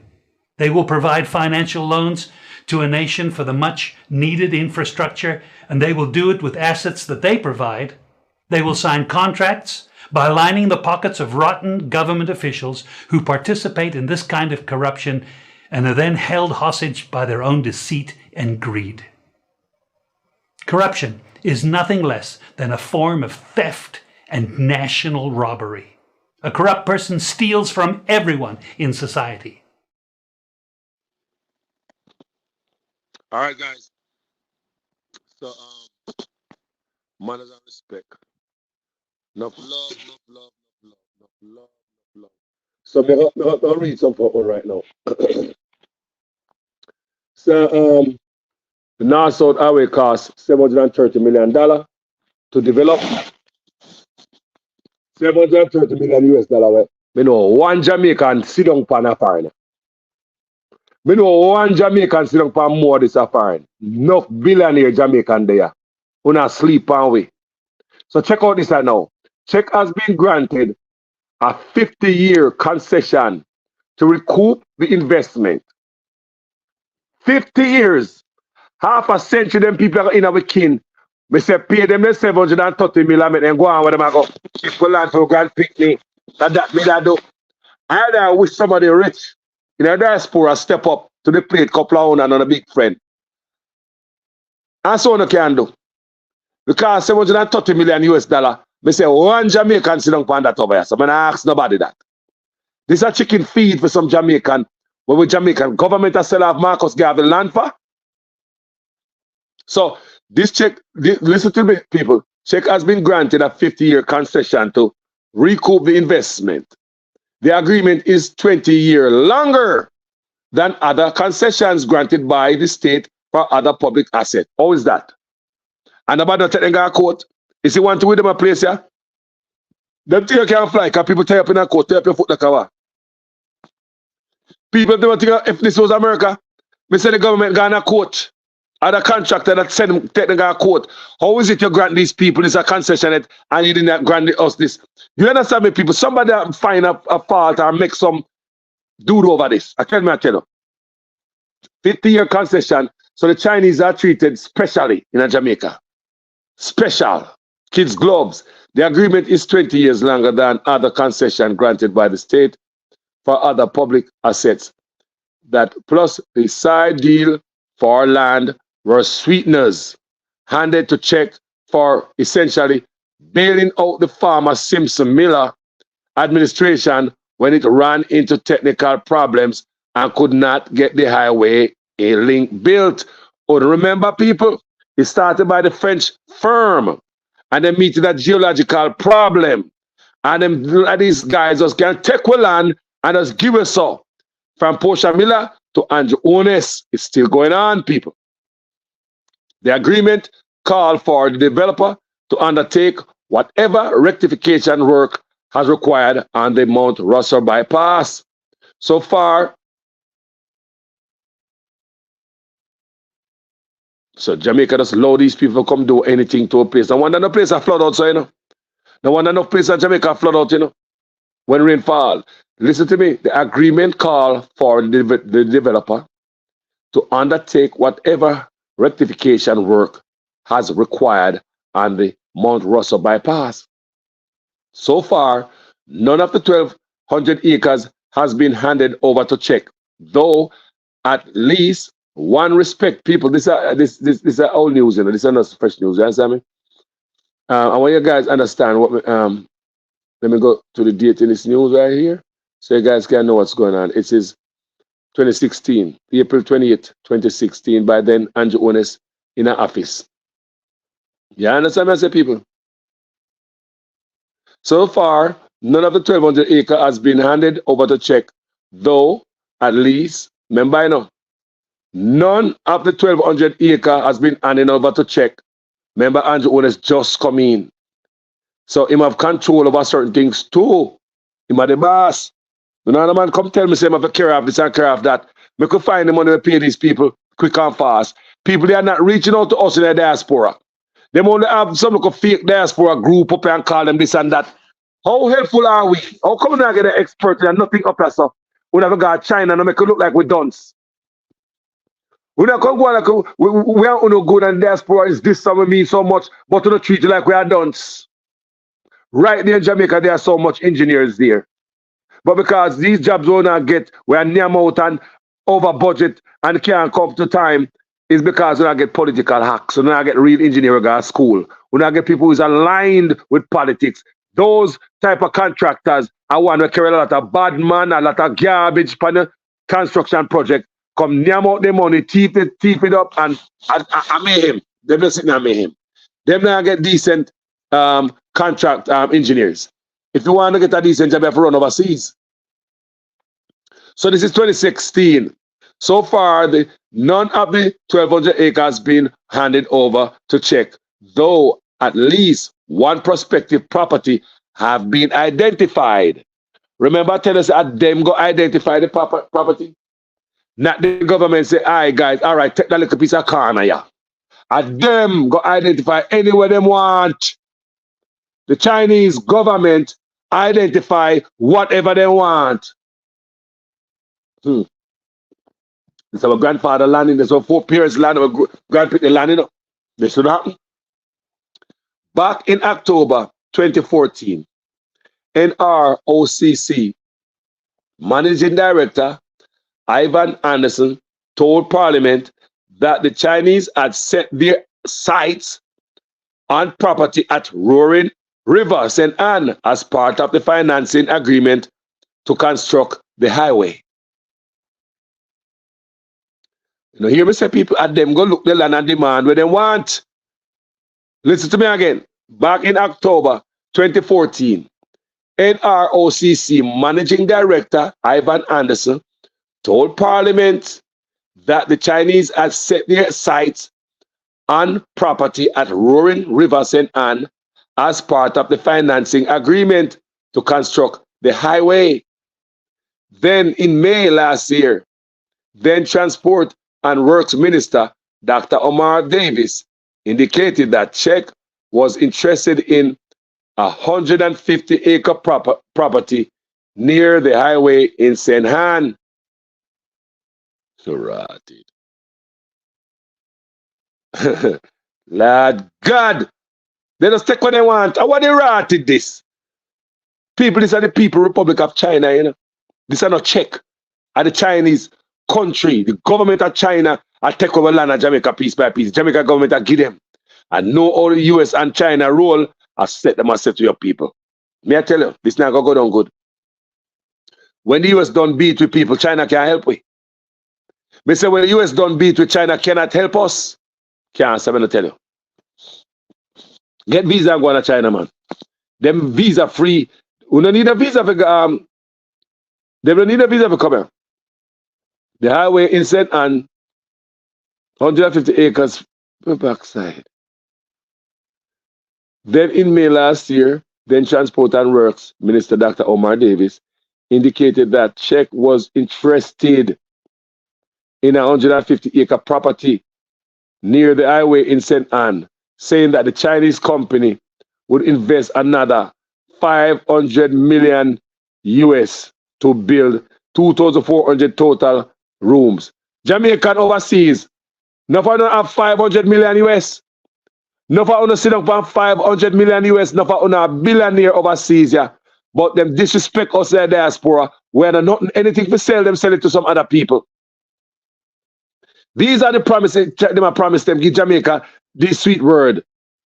They will provide financial loans to a nation for the much needed infrastructure, and they will do it with assets that they provide. They will sign contracts by lining the pockets of rotten government officials who participate in this kind of corruption and are then held hostage by their own deceit and greed. Corruption is nothing less than a form of theft and national robbery. A corrupt person steals from everyone in society. All right, guys. So, manners and respect. Enough love, enough love, enough love, enough love, enough love. So, I'll read some for you right now. So, the North-South Highway costs $730 million to develop. $730 million US dollar. Me know one Jamaican sit down pan a foreigner. Me know one Jamaican sit down pan more this a foreign. Enough billionaire Jamaican there. Una sleep on way. So check out this right now. Check has been granted a 50-year concession to recoup the investment. 50 years. Half a century them people are in our kin. We say pay them the $730 million and go on with them and go. People land for grand picnic. That me that do. I wish somebody rich in a diaspora step up to the plate, couple of hundred and a big friend. And so one can do. Because $730 million US dollar, we say one Jamaican sit down on that over here. So I'm not ask nobody that. This is a chicken feed for some Jamaican. When we Jamaican government has sell off Marcus Garvey land for. So this check, listen to me, people. Check has been granted a 50-year concession to recoup the investment. The agreement is 20 years longer than other concessions granted by the state for other public assets. How is that? And about the technical court, is you want to with them a place here? Them things can't fly because people tie up in a court, tie up your foot like a people don't think if this was America, we say the government gone a court. Other contractor that send technical court. How is it you grant these people this a concession and you didn't grant us this? You understand me, people? Somebody find a fault or make some dude over this. I tell you. 50-year concession. So the Chinese are treated specially in Jamaica. Special. Kids' gloves. The agreement is 20 years longer than other concession granted by the state for other public assets. That plus the side deal for land were sweeteners handed to check for essentially bailing out the farmer Simpson Miller administration when it ran into technical problems and could not get the highway a link built. Oh, remember, people, it started by the French firm and they meet that geological problem. And then these guys just can take our land and just give us all. From Portia Miller to Andrew Ones, it's still going on, people. The agreement called for the developer to undertake whatever rectification work has required on the Mount Russell bypass. So far, so Jamaica just allow these people come do anything to a place. No wonder no place a flood out, so you know. No wonder no place in Jamaica flood out, you know. When rain fall. Listen to me. The agreement called for the developer to undertake whatever rectification work has required on the Mount Russell bypass. So far, none of the 1,200 acres has been handed over to check, though at least one respect people. This is old news, you know. This is not fresh news. You understand me? I want you guys understand what. Let me go to the date in this news right here, so you guys can know what's going on. It is 2016, April 28th, 2016. By then, Andrew Ones in an office. You understand me, I say, people? So far, none of the 1,200 acres has been handed over to check, though at least, remember, you know, none of the 1,200 acres has been handed over to check. Remember, Andrew Ones just come in. So him have control over certain things too. Him are the boss. You know, the man come tell me, say, I have to carry off this and carry off that. I could find the money to pay these people. quick and fast. People, they are not reaching out to us in the diaspora. They only have some like a fake diaspora group up and call them this and that. How helpful are we? How come we not get an expert and nothing up there, so we never got China and make it look like we dunce? We not come go like we are no good and diaspora is this something mean so much, but we don't treat it like we are dunce. Right there in Jamaica, there are so much engineers there. But because these jobs will not get, we are near out and over budget and can't come to time, is because we not get political hacks. We not get real engineering at school. We not get people who's aligned with politics. Those type of contractors are one who carry a lot of bad man, a lot of garbage for the construction project. Come near out the money, teep it up, and mayhem. Them just sitting and mayhem. Them not get decent contract engineers. If you want to get a decent job, you have to run overseas. So this is 2016. So far, none of the 1,200 acres been handed over to check, though at least one prospective property have been identified. Remember, tell us that them go identify the property? Not the government say, all right, guys, all right, take that little piece of corner, yeah. And them go identify anywhere them want. The Chinese government identify whatever they want. It's our grandfather landing, there's our foreparents land, our grandparents landing up. This should happen. Back in October 2014, NROCC Managing Director Ivan Anderson told Parliament that the Chinese had set their sights on property at Roaring River, St. Anne, as part of the financing agreement to construct the highway. You know, hear me say people at them go look the land and demand where they want. Listen to me again. Back in October 2014, NROCC Managing Director Ivan Anderson told Parliament that the Chinese had set their sights on property at Roaring River, St. Anne, as part of the financing agreement to construct the highway. Then in May last year, then Transport and Works Minister Dr. Omar Davis indicated that Czech was interested in a 150-acre property near the highway in St. Anne. So rotted. Lord God, they just take what they want. I want they rotted this. People, these are the People Republic of China, you know. These are not Czech. Are the Chinese country, the government of China, I take over land of Jamaica piece by piece. Jamaica government, I give them. I know all the US and China role, I set them, I said to your people. May I tell you, this not gonna go down good. When the US done beat with people, China can't help we. Me say when the US done beat with China, cannot help us. Can't answer, I'm gonna tell you. Get visa and go to China, man. Them visa free. We don't need a visa for they don't need a visa for come here. The highway in St. Anne, 150 acres per backside. Then in May last year, then Transport and Works Minister Dr. Omar Davis indicated that Czech was interested in a 150-acre property near the highway in St. Anne, saying that the Chinese company would invest another 500 million US to build 2,400 total rooms. Jamaican overseas, no for don't have 500 million US. No for don't sit up on 500 million US, no for a billionaire overseas, yeah. But them disrespect us in the diaspora, where they're not anything to sell, them sell it to some other people. These are the promises, them I promised them, give Jamaica this sweet word.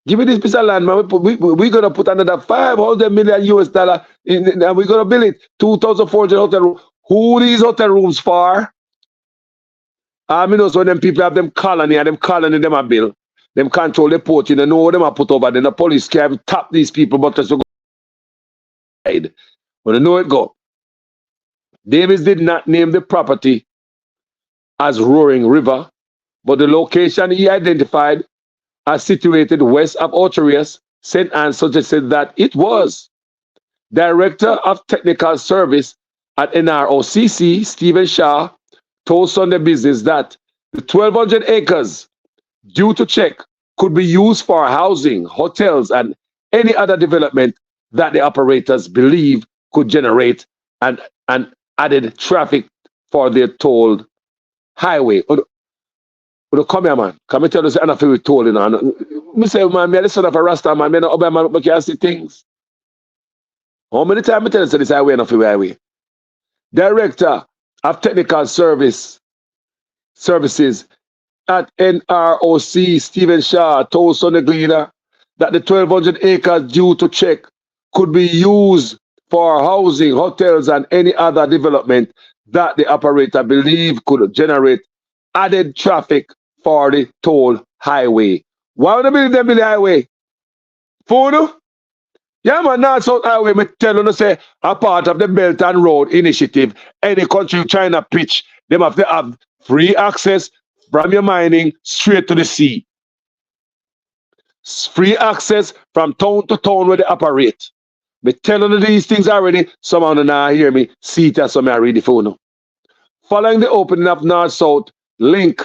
Give me this piece of land, man. We're going to put another 500 million US dollar in, and we're going to build it 2,400 hotel rooms. Who these hotel rooms for? I know so them people have them colony, and them colony them a bill. Them control the port, you know what them a put over. Then the police can tap these people, but just go hide. But you know it go. Davis did not name the property as Roaring River, but the location he identified as situated west of Ocherius, St. Anne suggested that it was. Director of Technical Service at NROCC, Stephen Shaw, told Sunday Business that The 1,200 acres due to check could be used for housing, hotels, and any other development that the operators believe could generate an added traffic for their toll highway. Come here, man. Come and tell us enough we toll, you know. Me say, man, me a listen of a Rasta, man. Me no obey, man, but can see things. How many times I tell you this highway enough for highway? Director of Technical Services at NROC, Stephen Shaw, told Sonny Gleaner that the 1,200 acres due to check could be used for housing, hotels, and any other development that the operator believe could generate added traffic for the toll highway. Why would they build them the highway? Food? Yeah, man, North South Highway, me tell you, say, a part of the Belt and Road Initiative, any country trying to pitch, them have to have free access from your mining straight to the sea. Free access from town to town where they operate. Me tell you these things already, some of them now hear me, see it as some I read the phone. Following the opening of North-South link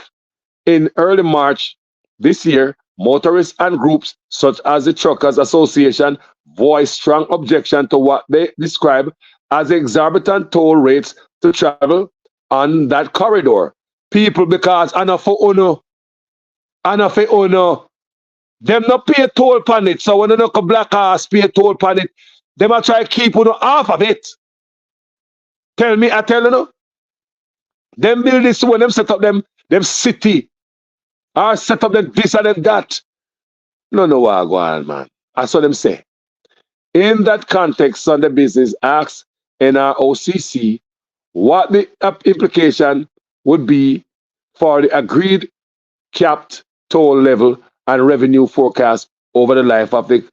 in early March this year, motorists and groups such as the Truckers Association voiced strong objection to what they describe as exorbitant toll rates to travel on that corridor. People, because enough for uno, them not pay toll pan it. So when they look a black ass pay toll pan it, them a try to keep uno half of it. I tell you no. Them build this when them set up them city or set up them this and them that. No, what go on, man. That's what them say. In that context, Sunday Business asks NROCC what the implication would be for the agreed capped toll level and revenue forecast over the life of the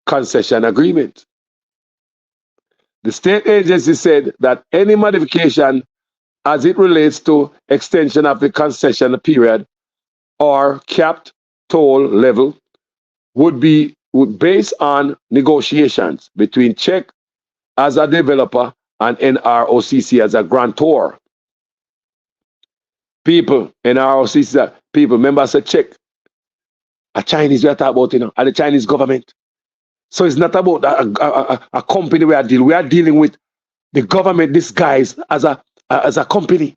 concession agreement. The state agency said that any modification as it relates to extension of the concession period or capped toll level would based on negotiations between Czech as a developer and NROCC as a grantor. People, NROCC, people, members of Czech, a Chinese we are talking about, you know, and the Chinese government. So it's not about a company we are dealing. We are dealing with the government disguised as a company.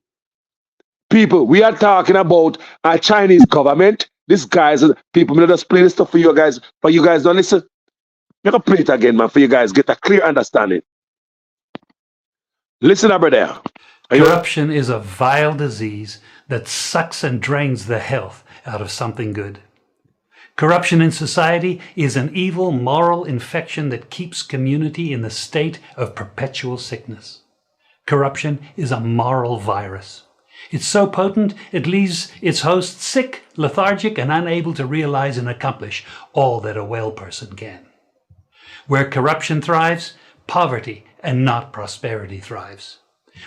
People, we are talking about a Chinese government. This guys, people, I'm just play this stuff for you guys. For you guys, don't listen. I'm gonna play it again, man, for you guys get a clear understanding. Listen over there. Corruption is a vile disease that sucks and drains the health out of something good. Corruption in society is an evil moral infection that keeps community in the state of perpetual sickness. Corruption is a moral virus. It's so potent it leaves its host sick, lethargic, and unable to realize and accomplish all that a well person can. Where corruption thrives, poverty and not prosperity thrives.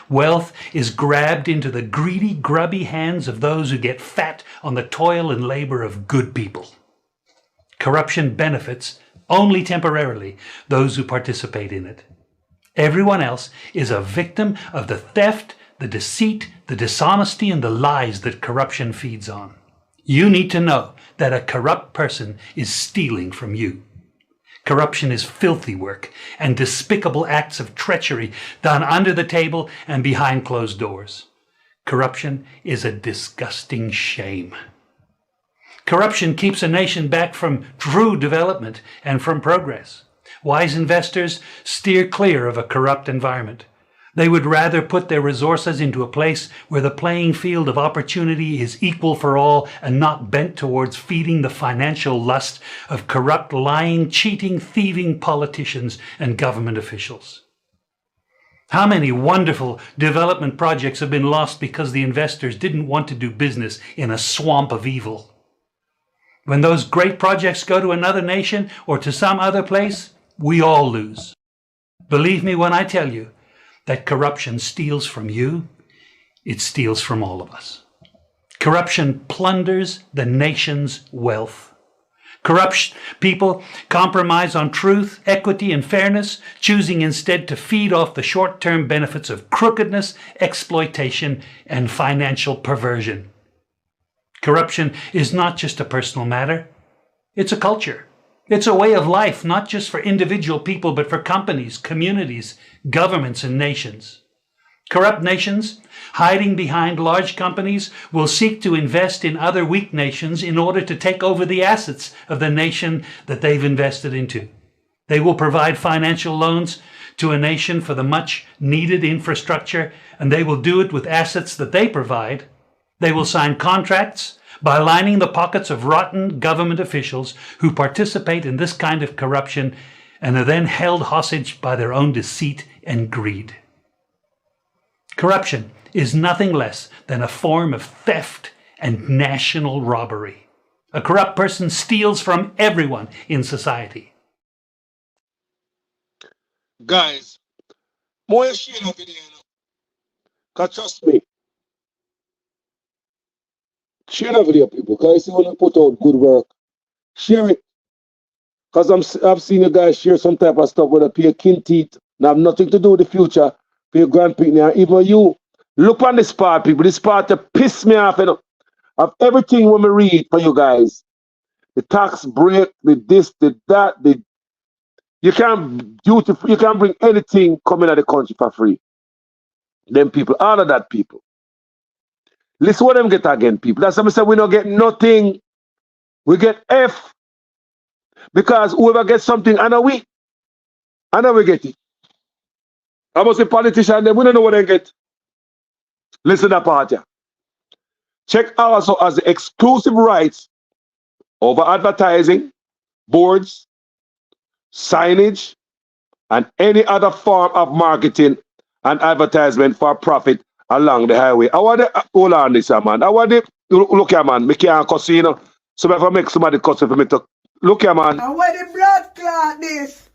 Wealth is grabbed into the greedy, grubby hands of those who get fat on the toil and labor of good people. Corruption benefits, only temporarily, those who participate in it. Everyone else is a victim of the theft, the deceit, the dishonesty, and the lies that corruption feeds on. You need to know that a corrupt person is stealing from you. Corruption is filthy work and despicable acts of treachery done under the table and behind closed doors. Corruption is a disgusting shame. Corruption keeps a nation back from true development and from progress. Wise investors steer clear of a corrupt environment. They would rather put their resources into a place where the playing field of opportunity is equal for all and not bent towards feeding the financial lust of corrupt, lying, cheating, thieving politicians and government officials. How many wonderful development projects have been lost because the investors didn't want to do business in a swamp of evil? When those great projects go to another nation or to some other place, we all lose. Believe me when I tell you that corruption steals from you, it steals from all of us. Corruption plunders the nation's wealth. Corrupt people compromise on truth, equity, and fairness, choosing instead to feed off the short-term benefits of crookedness, exploitation, and financial perversion. Corruption is not just a personal matter. It's a culture. It's a way of life, not just for individual people, but for companies, communities, governments, and nations. Corrupt nations, hiding behind large companies, will seek to invest in other weak nations in order to take over the assets of the nation that they've invested into. They will provide financial loans to a nation for the much needed infrastructure, and they will do it with assets that they provide. They will sign contracts by lining the pockets of rotten government officials who participate in this kind of corruption and are then held hostage by their own deceit and greed. Corruption is nothing less than a form of theft and national robbery. A corrupt person steals from everyone in society. Guys, more share the video, because trust me, share the video, people, because you want to put out good work. Share it. Because I've seen you guys share some type of stuff with a pair of kin teeth and have nothing to do with the future for your grandparents. Even you, look on this part, people. This part that piss me off, you know, of everything when we read for you guys. The tax break, the this, the that, you can't bring anything coming out of the country for free. Them people, all of that people. Listen what them get again, people. That's why I say we don't get nothing. We get F. Because whoever gets something, I know we get it. I must say politicians, we don't know what they get. Listen to that part here. Check also as the exclusive rights over advertising, boards, signage, and any other form of marketing and advertisement for profit along the highway. I want to hold on this, man. I want to look here, man. Me can't cuss, you know. So if I make somebody cuss for me to look here, man. I want the blood clot this.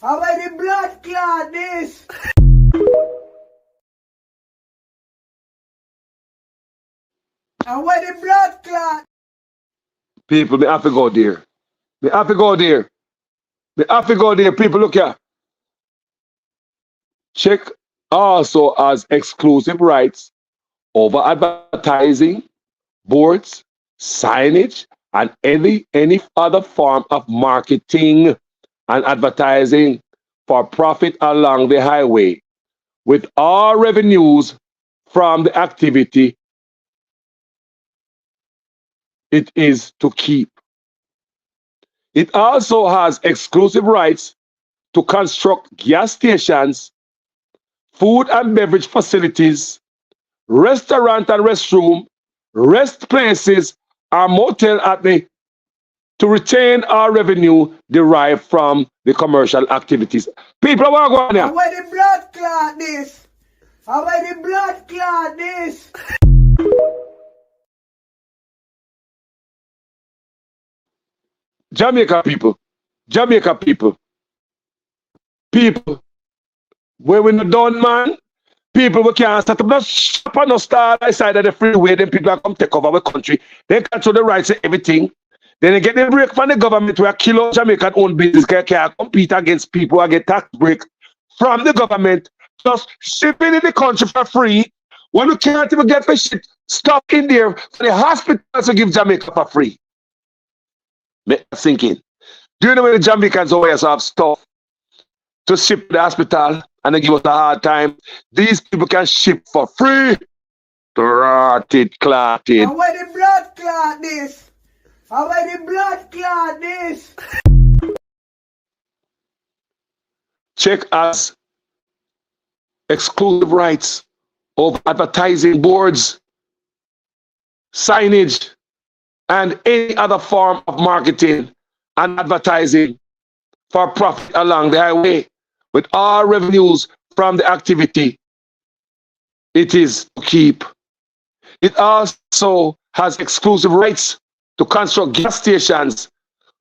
I want the blood clot this. I want the blood clot. People, me have to go there. Me have to go there. Me have to go there. People, look here. Check also as exclusive rights over advertising, boards, signage, and any other form of marketing and advertising for profit along the highway, with all revenues from the activity it is to keep. It also has exclusive rights to construct gas stations, food and beverage facilities, restaurant and restroom, rest places, or motel to retain our revenue derived from the commercial activities. People, I want to go on here. I want the blood clot this. I want the blood clot this. Jamaica people, where we not done, man, people we can't set up no shop and no star side of the freeway, then people come take over our country, they control the rights and everything. Then they get the break from the government where kill out Jamaican owned business can't compete against people who get tax break from the government, just shipping in the country for free. When you can't even get the shit stuck in there for the hospitals to give Jamaica for free. Make that sink in. Do you know when the Jamaicans always have stuff to ship to the hospital and they give us a hard time? These people can ship for free. Clotted. I want the blood clot this. I want the blood clot this. Check as exclusive rights of advertising boards, signage, and any other form of marketing and advertising for profit along the highway, with all revenues from the activity it is to keep. It also has exclusive rights to construct gas stations,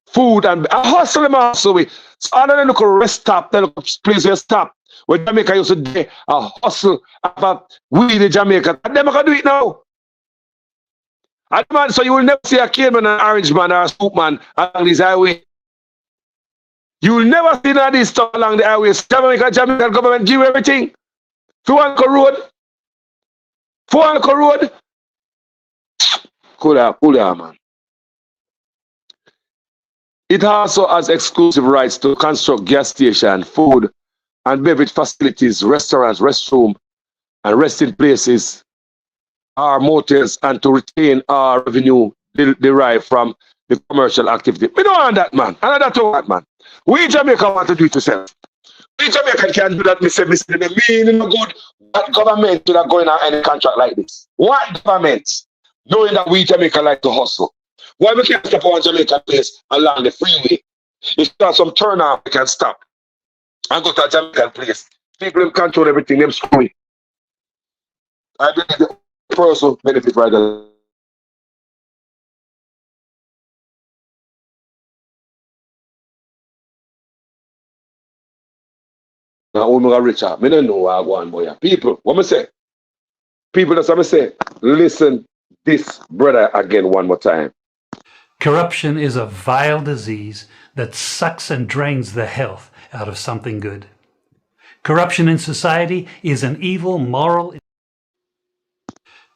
food, and a hustle them also. So other than look a rest stop, then look a place where stop, where Jamaica used to do a hustle about weed in Jamaica. And them can do it now. And man, so you will never see a cane man, an orange man, or a soup man along this highway. You will never see none of this stuff along the highway. Jamaica government give you everything. 4 Road. Cool, man. It also has exclusive rights to construct gas station, food and beverage facilities, restaurants, restroom, and resting places, our motels, and to retain our revenue derived from the commercial activity. We don't want that, man. And that's what, man. We Jamaica want to do it yourself. We Jamaican can do that, the meaning of good. What government should not go in any contract like this? What government? Knowing that we Jamaica like to hustle. Why we can't stop on Jamaican place along the freeway? If there's some turnout, we can stop and go to a Jamaican place. People them control everything, them screwy. I believe the person benefit right there. Now, Omega Richard, I don't know what I go on, boy. People, what I say? People, that's what I say. Listen this brother again one more time. Corruption is a vile disease that sucks and drains the health out of something good. Corruption in society is an evil moral.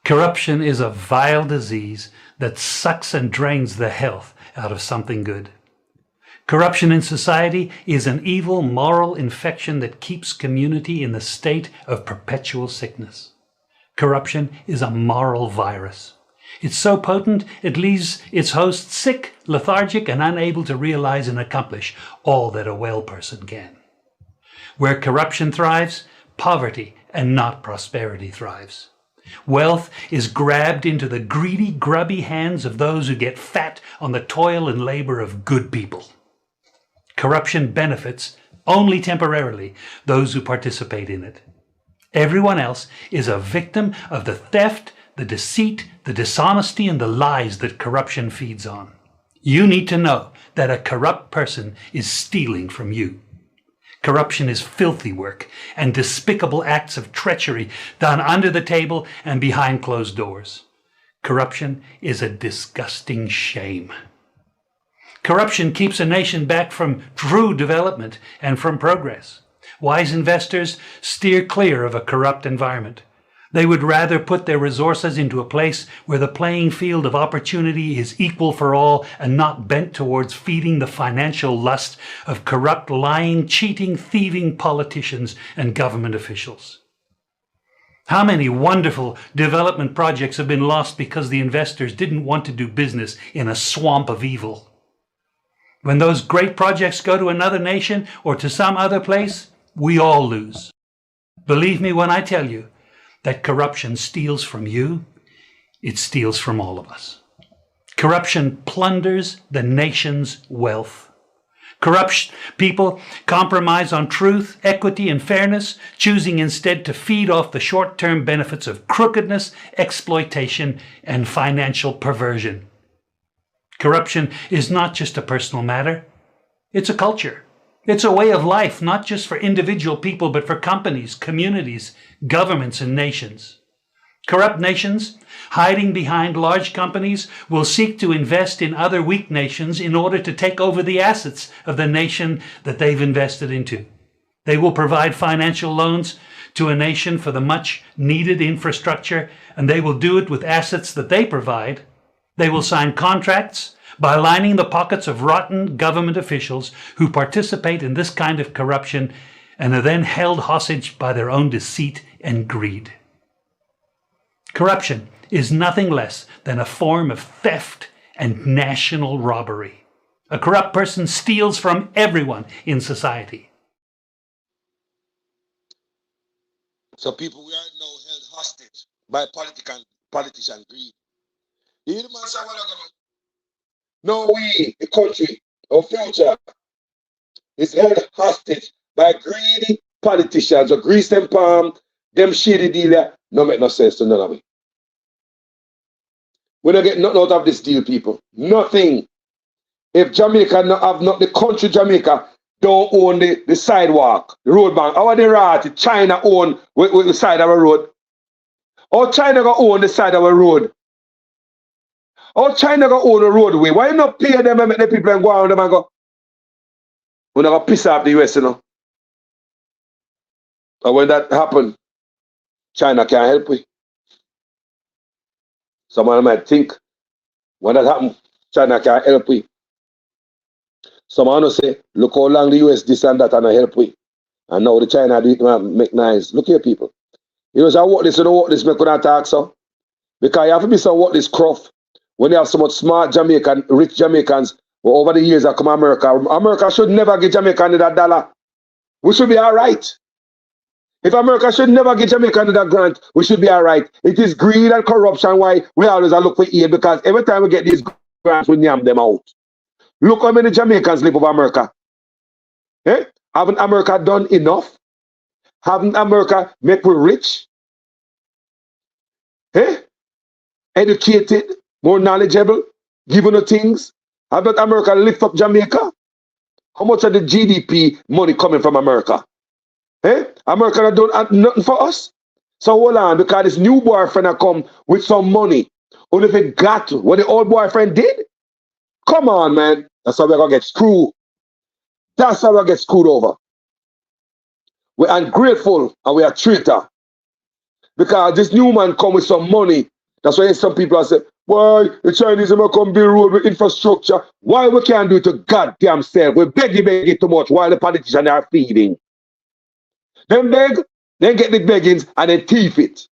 Corruption is a vile disease that sucks and drains the health out of something good. Corruption in society is an evil moral infection that keeps community in the state of perpetual sickness. Corruption is a moral virus. It's so potent it leaves its host sick, lethargic, and unable to realize and accomplish all that a well person can. Where corruption thrives, poverty and not prosperity thrives. Wealth is grabbed into the greedy, grubby hands of those who get fat on the toil and labor of good people. Corruption benefits, only temporarily, those who participate in it. Everyone else is a victim of the theft, the deceit, the dishonesty, and the lies that corruption feeds on. You need to know that a corrupt person is stealing from you. Corruption is filthy work and despicable acts of treachery done under the table and behind closed doors. Corruption is a disgusting shame. Corruption keeps a nation back from true development and from progress. Wise investors steer clear of a corrupt environment. They would rather put their resources into a place where the playing field of opportunity is equal for all and not bent towards feeding the financial lust of corrupt, lying, cheating, thieving politicians and government officials. How many wonderful development projects have been lost because the investors didn't want to do business in a swamp of evil? When those great projects go to another nation or to some other place, we all lose. Believe me when I tell you that corruption steals from you, it steals from all of us. Corruption plunders the nation's wealth. Corrupt people compromise on truth, equity, and fairness, choosing instead to feed off the short-term benefits of crookedness, exploitation, and financial perversion. Corruption is not just a personal matter, it's a culture. It's a way of life, not just for individual people, but for companies, communities, governments, and nations. Corrupt nations, hiding behind large companies, will seek to invest in other weak nations in order to take over the assets of the nation that they've invested into. They will provide financial loans to a nation for the much needed infrastructure, and they will do it with assets that they provide. They will sign contracts by lining the pockets of rotten government officials who participate in this kind of corruption and are then held hostage by their own deceit and greed. Corruption is nothing less than a form of theft and national robbery. A corrupt person steals from everyone in society. So people, we are now held hostage by politician greed. You hear the man say, what are no, we, the country, our future, is held hostage by greedy politicians who grease them palm, them shady dealer, no make no sense to none of it. We don't get nothing out of this deal, people. Nothing. If Jamaica not the country Jamaica don't own the sidewalk, the road bank, our the right, China own with the side of a road. Or China gonna own the side of a road. Or China gonna own a roadway. Why not pay them and make the people and go around them and go? We're not gonna piss off the US, you know. And when that happen, China can't help we. Someone might think When that happen, China can help we. Some want to say, look how long the US this and that and help we. And now the China do it make nice. Look here, people. You know, so what this, you know what this make when I talk so? Because you have to be some what this cruff. When you have so much smart Jamaican, rich Jamaicans, who over the years have come America. America should never give Jamaican that dollar. We should be all right. If America should never give Jamaica that grant, we should be all right. It is greed and corruption why we always look for aid, because every time we get these grants, we name them out. Look how many Jamaicans live over America. Eh? Haven't America done enough? Haven't America make we rich? Eh? Educated, more knowledgeable, given the things? Have not America lift up Jamaica? How much of the GDP money coming from America? Eh? America not done nothing for us. So hold on, because this new boyfriend have come with some money. Only if it got to what the old boyfriend did? Come on, man. That's how we're gonna get screwed. That's how we get screwed over. We're ungrateful and we are traitor. Because this new man come with some money. That's why some people are saying, why the Chinese are come build road with infrastructure? Why we can't do it to goddamn self? We beg it too much while the politicians are feeding. Then beg, then get the beggings and then thief it.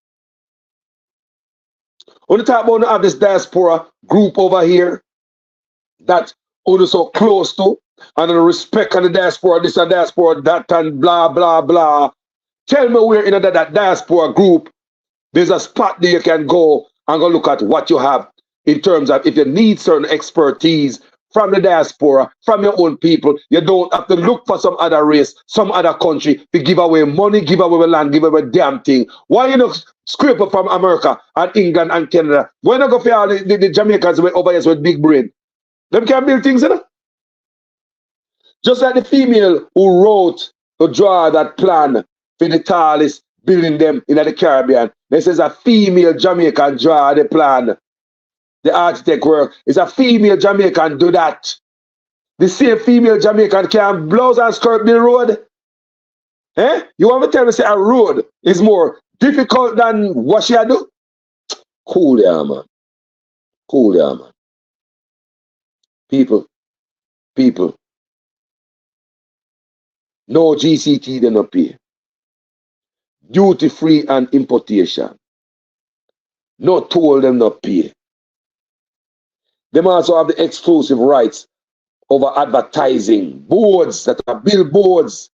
On the top about have this diaspora group over here that only so close to, and the respect of the diaspora, this and diaspora, that and blah, blah, blah. Tell me where in that diaspora group, there's a spot there you can go and go look at what you have in terms of if you need certain expertise from the diaspora, from your own people, you don't have to look for some other race, some other country to give away money, give away land, give away damn thing. Why you not scrape up from America and England and Canada? Why not go for all the Jamaicans over here with big brain? Them can build things, you know? Just like the female who wrote to draw that plan for the tallest building them in the Caribbean. This is a female Jamaican draw the plan. The architect work is a female Jamaican do that. The same female Jamaican can blouse and skirt the road. Eh? You want me to tell me say a road is more difficult than what she do? Cool there, man. Cool there, man. People. No GCT they not pay. Duty free and importation. No toll them not pay. Them also have the exclusive rights over advertising, boards that are billboards,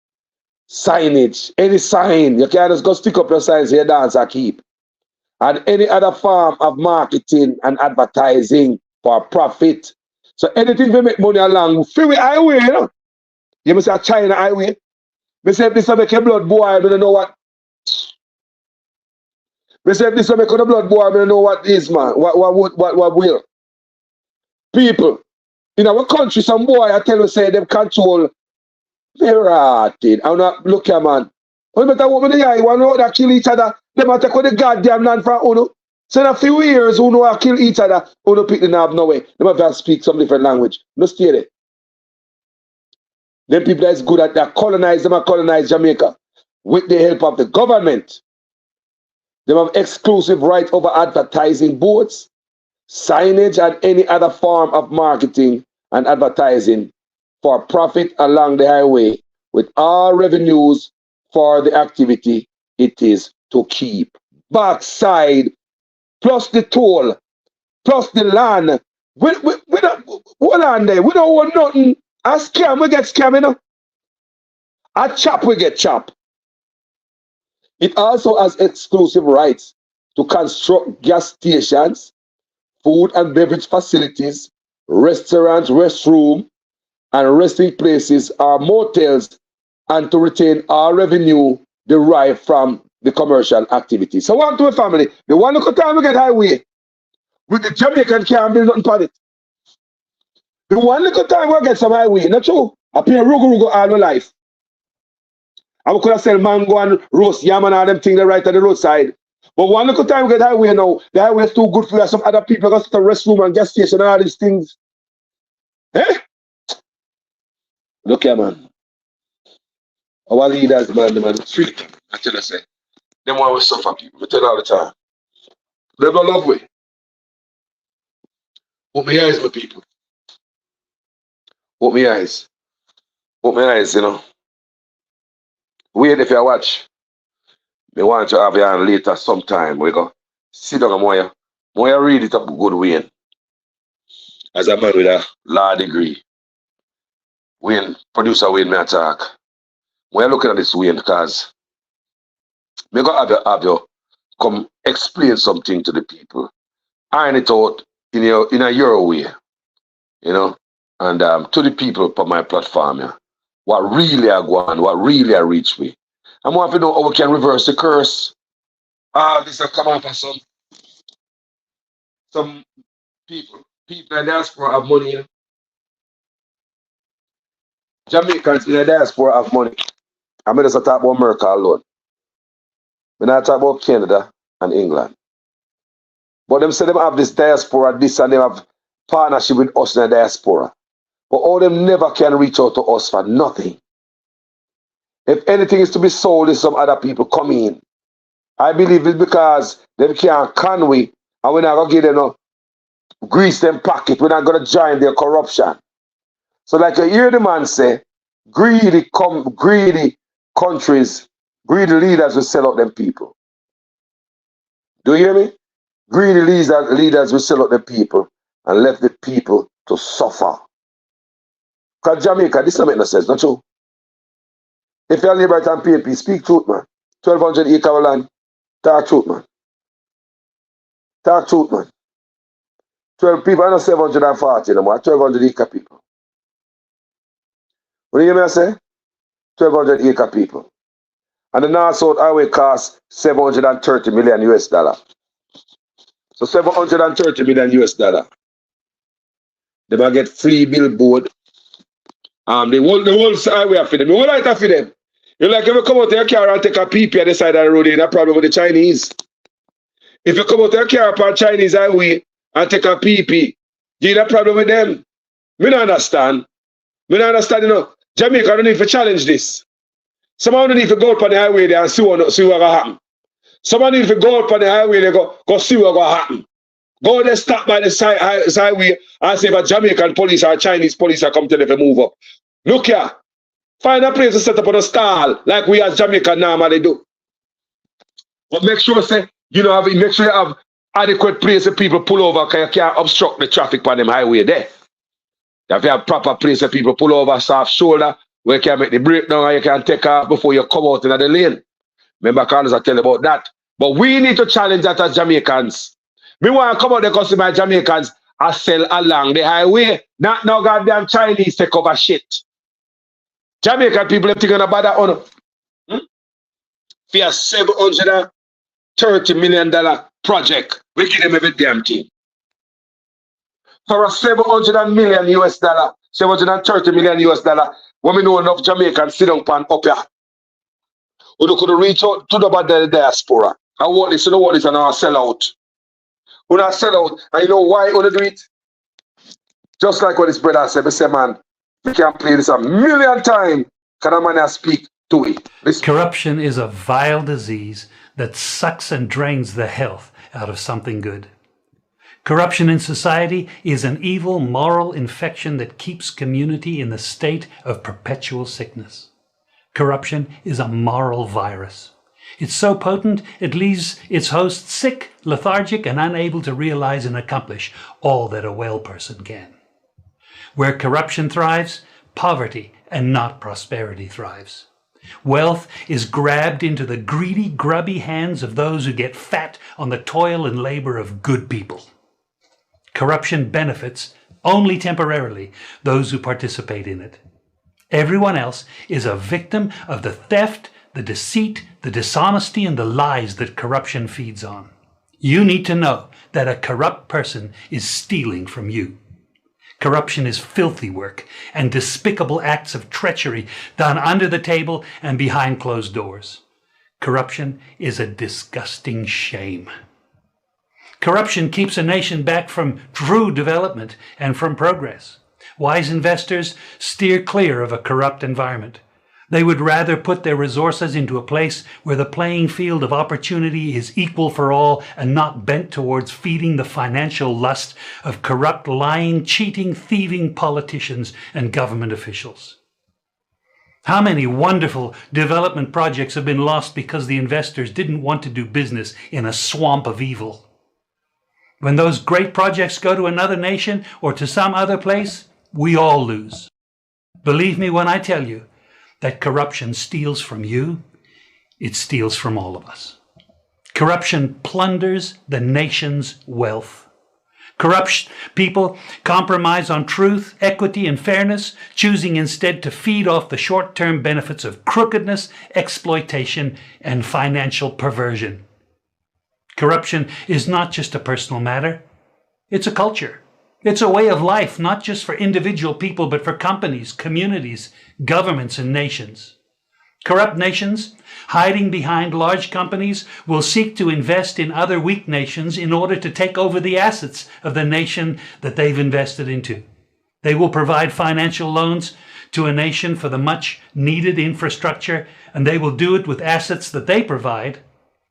signage, any sign. You can't just go stick up your signs here, dance or keep. And any other form of marketing and advertising for profit. So anything we make money along, free highway, you know. You must say China highway. Me say if this will make your blood boil, I don't know what. Me say if this will make your blood boil, I don't know what is, man. What will. People, in our country, some boy I tell you say them control pirated. I'm not look here, man. What better woman the eye, one know that kill each other, they might take the goddamn land from Uno. So in a few years, who know I kill each other, Uno pick the knob no way. They might speak some different language. No stay there. Them people that's good at that colonize them and colonize Jamaica with the help of the government. They have exclusive right over advertising boards, signage, and any other form of marketing and advertising for profit along the highway with all revenues for the activity it is to keep. Backside, plus the toll, plus the land. We don't, hold on there, we don't want nothing. A scam, we get scam, you know. A chop, we get chop. It also has exclusive rights to construct gas stations, food and beverage facilities, restaurants, restroom, and resting places or motels, and to retain all revenue derived from the commercial activity. So one to a family, the one look at time we get highway, with the Jamaican can't build nothing on it. The one little time we get some highway, not true. I pay rugo all my life. I could have sell mango and roast yam and all them things right at the roadside. But one little time we get highway now, the highway is too good for you. Some other people got to the restroom and gas station and all these things. Eh? Look here, man. Our leaders, man, the street. I tell you, say, them want to suffer people. I tell you all the time. They don't love way. Open your eyes, my people. Open your eyes. Open your eyes, you know. Wait if you watch. Me want to have you on later sometime. We go sit down and more read it up good Wayne. As a man with a law degree. Wayne, producer Wayne, me attack. When you're looking at this Wayne, because me go have you come explain something to the people. Iron it out in your way, you know, and to the people on my platform, yeah, what really are going, what really are reach me. I want to know how we can reverse the curse. This have come up for some people. People in the diaspora have money, you know. Jamaicans in the diaspora have money. I mean, just talk about America alone. When I talk about Canada and England. But them say them have this diaspora, this, and they have partnership with us in the diaspora. But all them never can reach out to us for nothing. If anything is to be sold, is some other people come in. I believe it's because them can't conway, and we're not going to give them no grease them pocket. We're not going to join their corruption. So like you hear the man say, greedy countries, greedy leaders will sell out them people. Do you hear me? Greedy leaders will sell out the people and left the people to suffer. Because Jamaica, this don't make no sense, not true? If you're Liberty and PNP, speak truth, man. 1,200 acre of land, talk truth, man. Talk truth, man. 12 people, I know 740 no more, 1,200 acre people. What do you hear me say? 1,200 acre people. And the North-South Highway costs $730 million US dollar. So $730 million US dollar. They might get free billboard. The whole highway for them. The whole light for them. You like if you come out of your car and take a PP at the side of the road, you have a problem with the Chinese. If you come out of your car upon Chinese highway and take a PP, you have a problem with them. Me don't understand. Me don't understand, you know. Jamaica don't need to challenge this. Someone don't need to go up on the highway there and see what will happen. Someone need to go up on the highway and go see what will happen. Go there, stop by the highway and see if a Jamaican police or Chinese police are come to them to move up. Look here. Find a place to set up on a stall like we as Jamaican normally do. But make sure make sure you have adequate place for people pull over because you can't obstruct the traffic on them highway there. You have to have proper place for people pull over, soft shoulder, where you can make the breakdown and you can take off before you come out in the lane. Remember, Carlos, I tell you about that. But we need to challenge that as Jamaicans. Me want to come out there because my Jamaicans are sell along the highway. Not no goddamn Chinese take over shit. Jamaican people are thinking about that on for a $730 million project. We give them every damn thing. For a $700 million US dollar, $730 million US dollar, when we know enough Jamaicans sit down pan up here. We could reach out to the diaspora. I want this, and I'll sell out. When I sell out, and you know why I do it? Just like what this brother said, I say, man, we can play this a million times. Can a man speak to it? Listen. Corruption is a vile disease that sucks and drains the health out of something good. Corruption in society is an evil moral infection that keeps community in the state of perpetual sickness. Corruption is a moral virus. It's so potent it leaves its host sick, lethargic, and unable to realize and accomplish all that a well person can. Where corruption thrives, poverty and not prosperity thrives. Wealth is grabbed into the greedy, grubby hands of those who get fat on the toil and labor of good people. Corruption benefits, only temporarily, those who participate in it. Everyone else is a victim of the theft, the deceit, the dishonesty, and the lies that corruption feeds on. You need to know that a corrupt person is stealing from you. Corruption is filthy work and despicable acts of treachery done under the table and behind closed doors. Corruption is a disgusting shame. Corruption keeps a nation back from true development and from progress. Wise investors steer clear of a corrupt environment. They would rather put their resources into a place where the playing field of opportunity is equal for all and not bent towards feeding the financial lust of corrupt, lying, cheating, thieving politicians and government officials. How many wonderful development projects have been lost because the investors didn't want to do business in a swamp of evil? When those great projects go to another nation or to some other place, we all lose. Believe me when I tell you that corruption steals from you, it steals from all of us. Corruption plunders the nation's wealth. Corrupt people compromise on truth, equity, and fairness, choosing instead to feed off the short-term benefits of crookedness, exploitation, and financial perversion. Corruption is not just a personal matter. It's a culture. It's a way of life, not just for individual people, but for companies, communities, governments, and nations. Corrupt nations, hiding behind large companies, will seek to invest in other weak nations in order to take over the assets of the nation that they've invested into. They will provide financial loans to a nation for the much needed infrastructure, and they will do it with assets that they provide.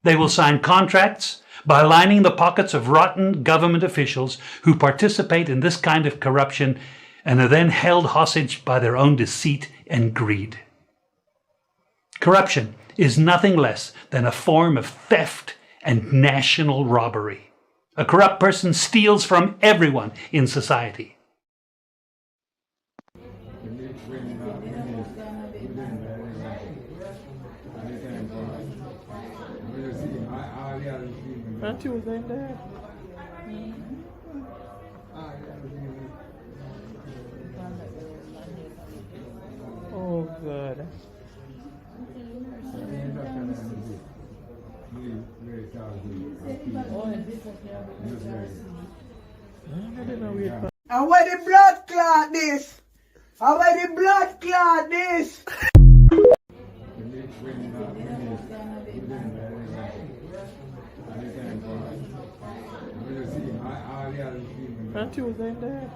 They will sign contracts by lining the pockets of rotten government officials who participate in this kind of corruption and are then held hostage by their own deceit and greed. Corruption is nothing less than a form of theft and national robbery. A corrupt person steals from everyone in society. Aren't you in there? Oh, God. And where the blood clot this? And where the blood clot this? Aren't you in there?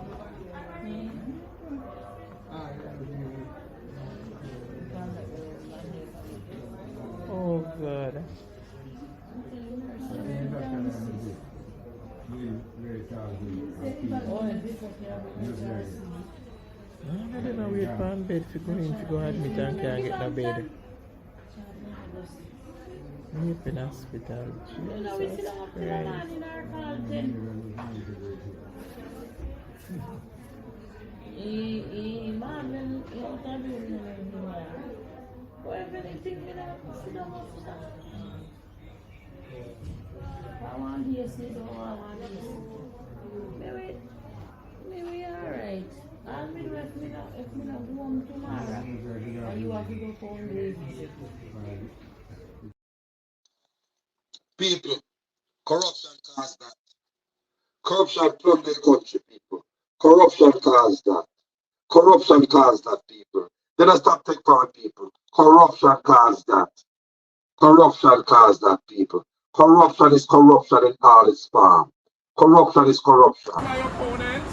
Oh, God. I don't know wait for bed to go in to go admit and can't get no bed. Me in hospital. Jesus Christ. I want this, I want this. Maybe alright. I'll be if me not go home tomorrow. And you have to go home later. People, corruption caused that. Corruption plugged the country, people. Corruption caused that. Corruption caused that, people. Then I stop take power, people. Corruption caused that. Corruption caused that, people. Corruption is corruption in all its form. Corruption is corruption. My opponent,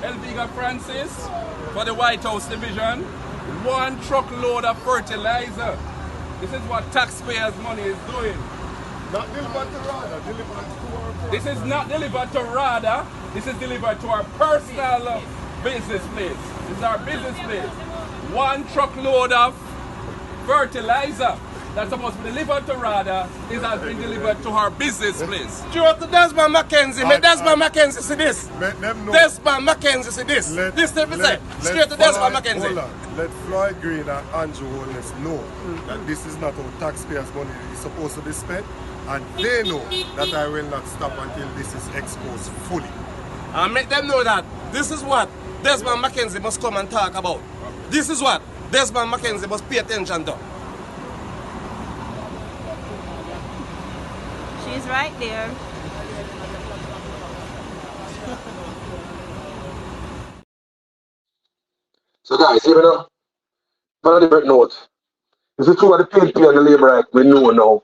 Elviga Francis, for the White House division, 1 truckload of fertilizer. This is what taxpayers' money is doing. Not delivered to RADA, delivered to our. This is not delivered to RADA, this is delivered to our personal business place. This is our business place. 1 truckload of fertilizer that's supposed to be delivered to RADA has been delivered to our business place. Straight to Desmond McKenzie. Make Desmond McKenzie see this. Let them know. Desmond McKenzie see this. This thing we say. Straight to Desmond McKenzie. Hold on. Let Floyd Green and Andrew Holness know that this is not how taxpayers' money is supposed to be spent. And they know that I will not stop until this is exposed fully. And make them know that this is what Desmond McKenzie must come and talk about. This is what Desmond McKenzie must pay attention to. She's right there. So guys, you know, on a different note, if it's true what the PNP and the Labour Act, we know now.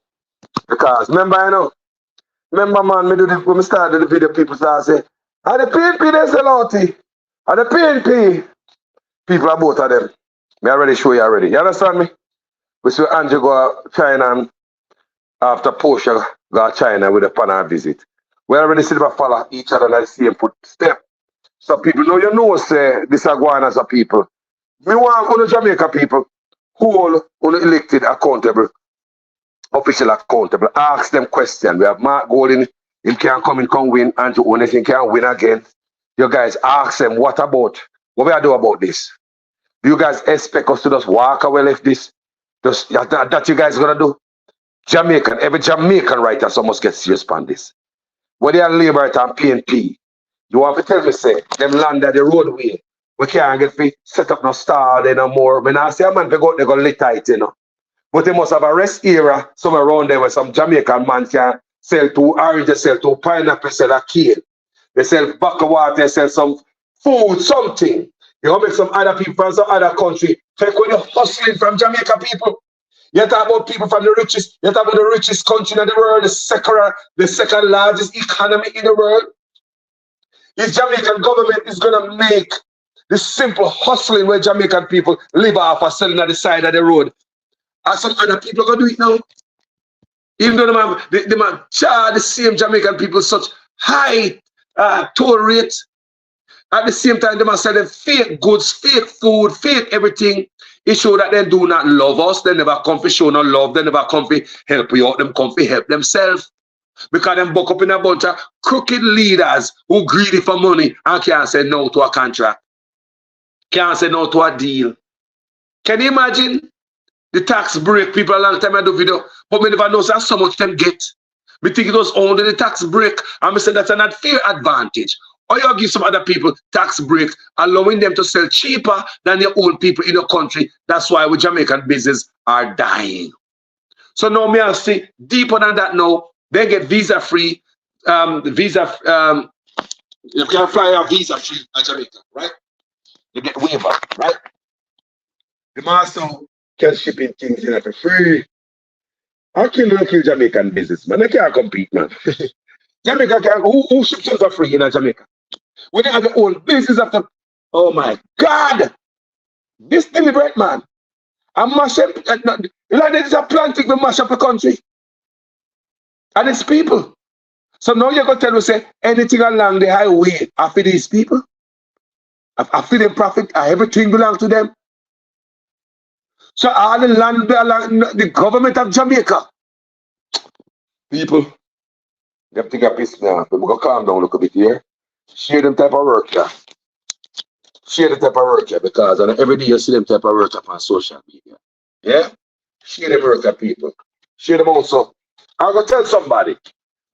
Because remember, man, when we started the video, people start saying, and the PNP they sell out, and the PNP, people are both of them. Me already show you already. You understand me? We see Andrew go to China and after Portia go to China with a panel visit. We already see them follow each other and the same footstep. So people know you know say this are going as a people. Me want on the Jamaica people who on elected accountable, official accountable. Ask them questions. We have Mark Golden, him can come in, come win, and to own it, he can win again. You guys ask them what we are do about this? Do you guys expect us to just walk away like this? Just that you guys gonna do? Every Jamaican writer so must get serious on this. When they are labor and PNP, you have to tell me say them land at the roadway. We can't get fit, set up no star there no more. When I say a man they go lit tight, you know. But they must have a rest area somewhere around there where some Jamaican man can sell to orange, sell to pineapple, sell a kale. They sell bucket water, they sell some food, something. You want to make some other people from some other country take away the hustling from Jamaica people. You talk about people from the richest, you talk about the richest country in the world, the second largest economy in the world. This Jamaican government is gonna make this simple hustling where Jamaican people live off of selling at the side of the road. And some other people are gonna do it now. Even though they might charge the same Jamaican people such high toll rate. At the same time, they must sell them fake goods, fake food, fake everything. It shows that they do not love us. They never come to show no love. They never come to help you out. Them come to help themselves. Because them buck up in a bunch of crooked leaders who greedy for money and can't say no to a contract. Can't say no to a deal. Can you imagine? The tax break, people a long time I do video, but me never know that so much them get. Me think it was only the tax break, and me say that's an unfair advantage. Or you give some other people tax break, allowing them to sell cheaper than their own people in the country. That's why we Jamaican business are dying. So now me I see deeper than that now, they get visa free, you can fly out visa free in Jamaica, right? You get waiver, right? The master can ship in things in for free. How can you kill Jamaican business, man? They can't compete, man. Jamaica can who ships for free in Jamaica? When they have their own business after, oh my God, this deliberate man. And mash up, like there's a planting to mash up the country. And it's people. So now you're gonna tell me say anything along the highway after these people, after them profit, everything belongs to them. So all the land belong the government of Jamaica. People, they think I piss me off. We're gonna calm down a little bit here. Share them type of work here. Share the type of work here because every day you see them type of work up on social media. Yeah? Share them work at people. Share them also. I'm gonna tell somebody.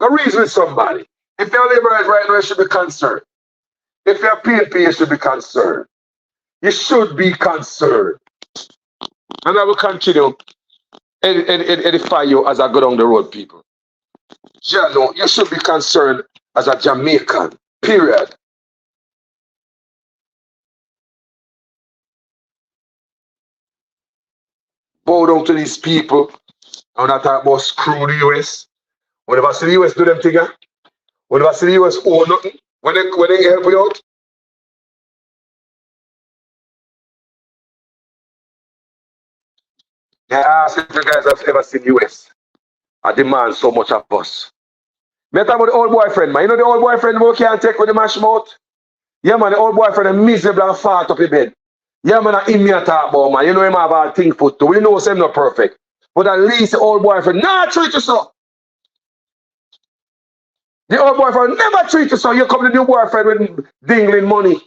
Go reason with somebody. If you're liberal right now, you should be concerned. If you're PNP, you should be concerned. You should be concerned. And I will continue and edify you as I go down the road, people. Yeah, no, you should be concerned as a Jamaican, period. Bow down to these people. I'm not talking about screw the US. Whenever I see the US do them thing, whenever I see the US owe nothing, when they help you out, they ask if you guys have ever seen US. I demand so much of us. Me talk about the old boyfriend, man. You know the old boyfriend who can't take with the mash mouth? Yeah, man, the old boyfriend is miserable and fart up in bed. Yeah, man, I me talk about, man. You know him have a thing put to. We know him not perfect. But at least the old boyfriend, nah, treat you so. The old boyfriend never treat you so. You come to the new boyfriend with dingling money.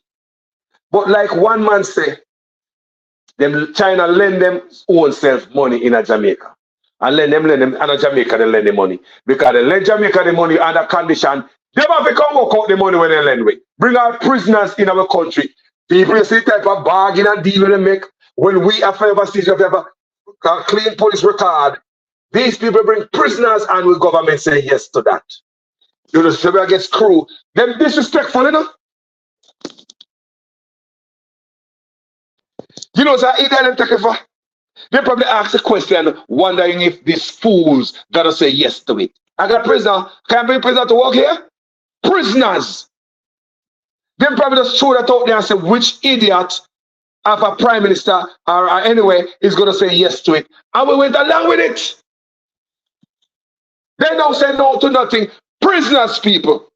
But like one man say, them China lend them own self money in a Jamaica. And lend them, and a Jamaica they lend the money. Because they lend Jamaica the money under condition, they have to come work out the money when they lend with. Bring out prisoners in our country. People see the type of bargain and deal they make. When we have ever seen a clean police record, these people bring prisoners and the government say yes to that. You know, so we get screwed. Them disrespectful, you know? You know, so either them take it for. They probably ask the question, wondering if these fools gotta say yes to it. I got a prisoner. Can I bring a prisoner to work here? Prisoners. They probably just throw that out there and say, which idiot of a prime minister or anyway is going to say yes to it. And we went along with it. They don't say no to nothing. Prisoners, people.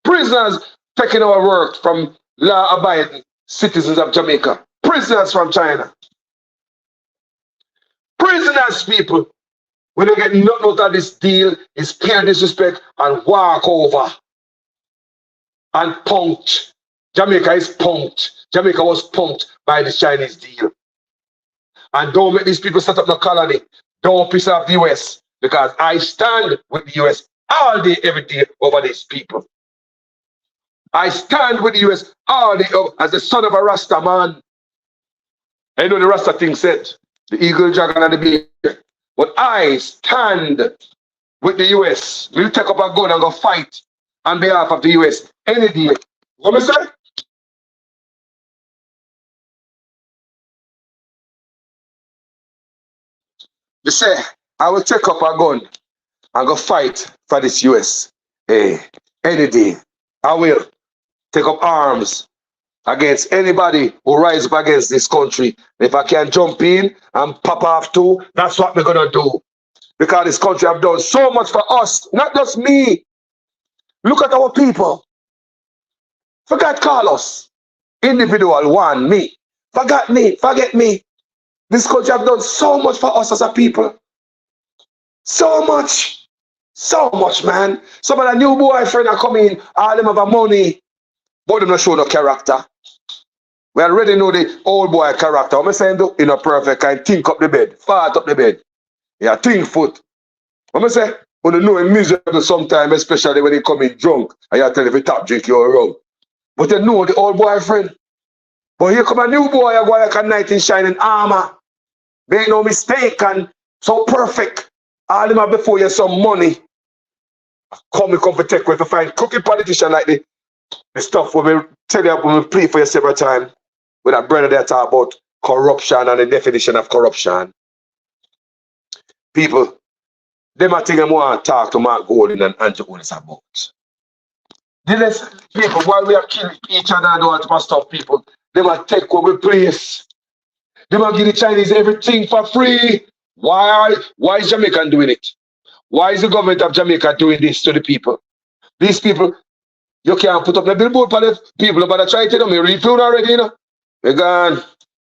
Prisoners taking our work from law-abiding citizens of Jamaica. Prisoners from China. Prisoners, people. When they get nothing out of this deal, is pure disrespect and walk over. And punked. Jamaica is punked. Jamaica was punked by the Chinese deal. And don't make these people set up the colony. Don't piss off the US. Because I stand with the US all day, every day over these people. I stand with the US all day as the son of a Rasta man. I know the Rasta thing said, the eagle, dragon, and the bear. But I stand with the US. We'll take up a gun and go fight on behalf of the US any day. What me say? You say, I will take up a gun and go fight for this US. Hey, any day. I will take up arms against anybody who rise up against this country. If I can jump in and pop off too, that's what we're gonna do. Because this country have done so much for us, not just me. Look at our people. Forget Carlos. Individual one, me. Forget me, forget me. This country have done so much for us as a people. So much. So much, man. Some of the new boyfriend are coming, all them have a money, but them not show no character. We already know the old boy character. I'm saying, do in a perfect kind, think up the bed, fart up the bed. Yeah, think foot. I'm saying, when you know him miserable sometimes, especially when he come in drunk, and you tell him if he tap drink, you're wrong. But you know the old boyfriend. But here come a new boy, a boy like a knight in shining armor. Make no mistake, and so perfect. All them have before you some money. Come for take away to find crooked politician like the stuff when we tell you when we play for you several times with a brother that talk about corruption and the definition of corruption. People, them are things I want to talk to Mark Golden and Andrew Owens about. These people, while we are killing each other and all that stuff, people, they will take over place. They will give the Chinese everything for free. Why is Jamaica doing it? Why is the government of Jamaica doing this to the people? These people, you can't put up the billboard for the people, but I try to tell them, you refill already, you know? They're gone.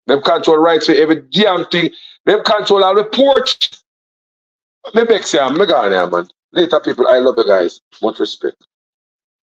They control rights for every damn thing. They control all the port. Me vex you, I'm gone here, man. Later, people, I love you guys. Much respect.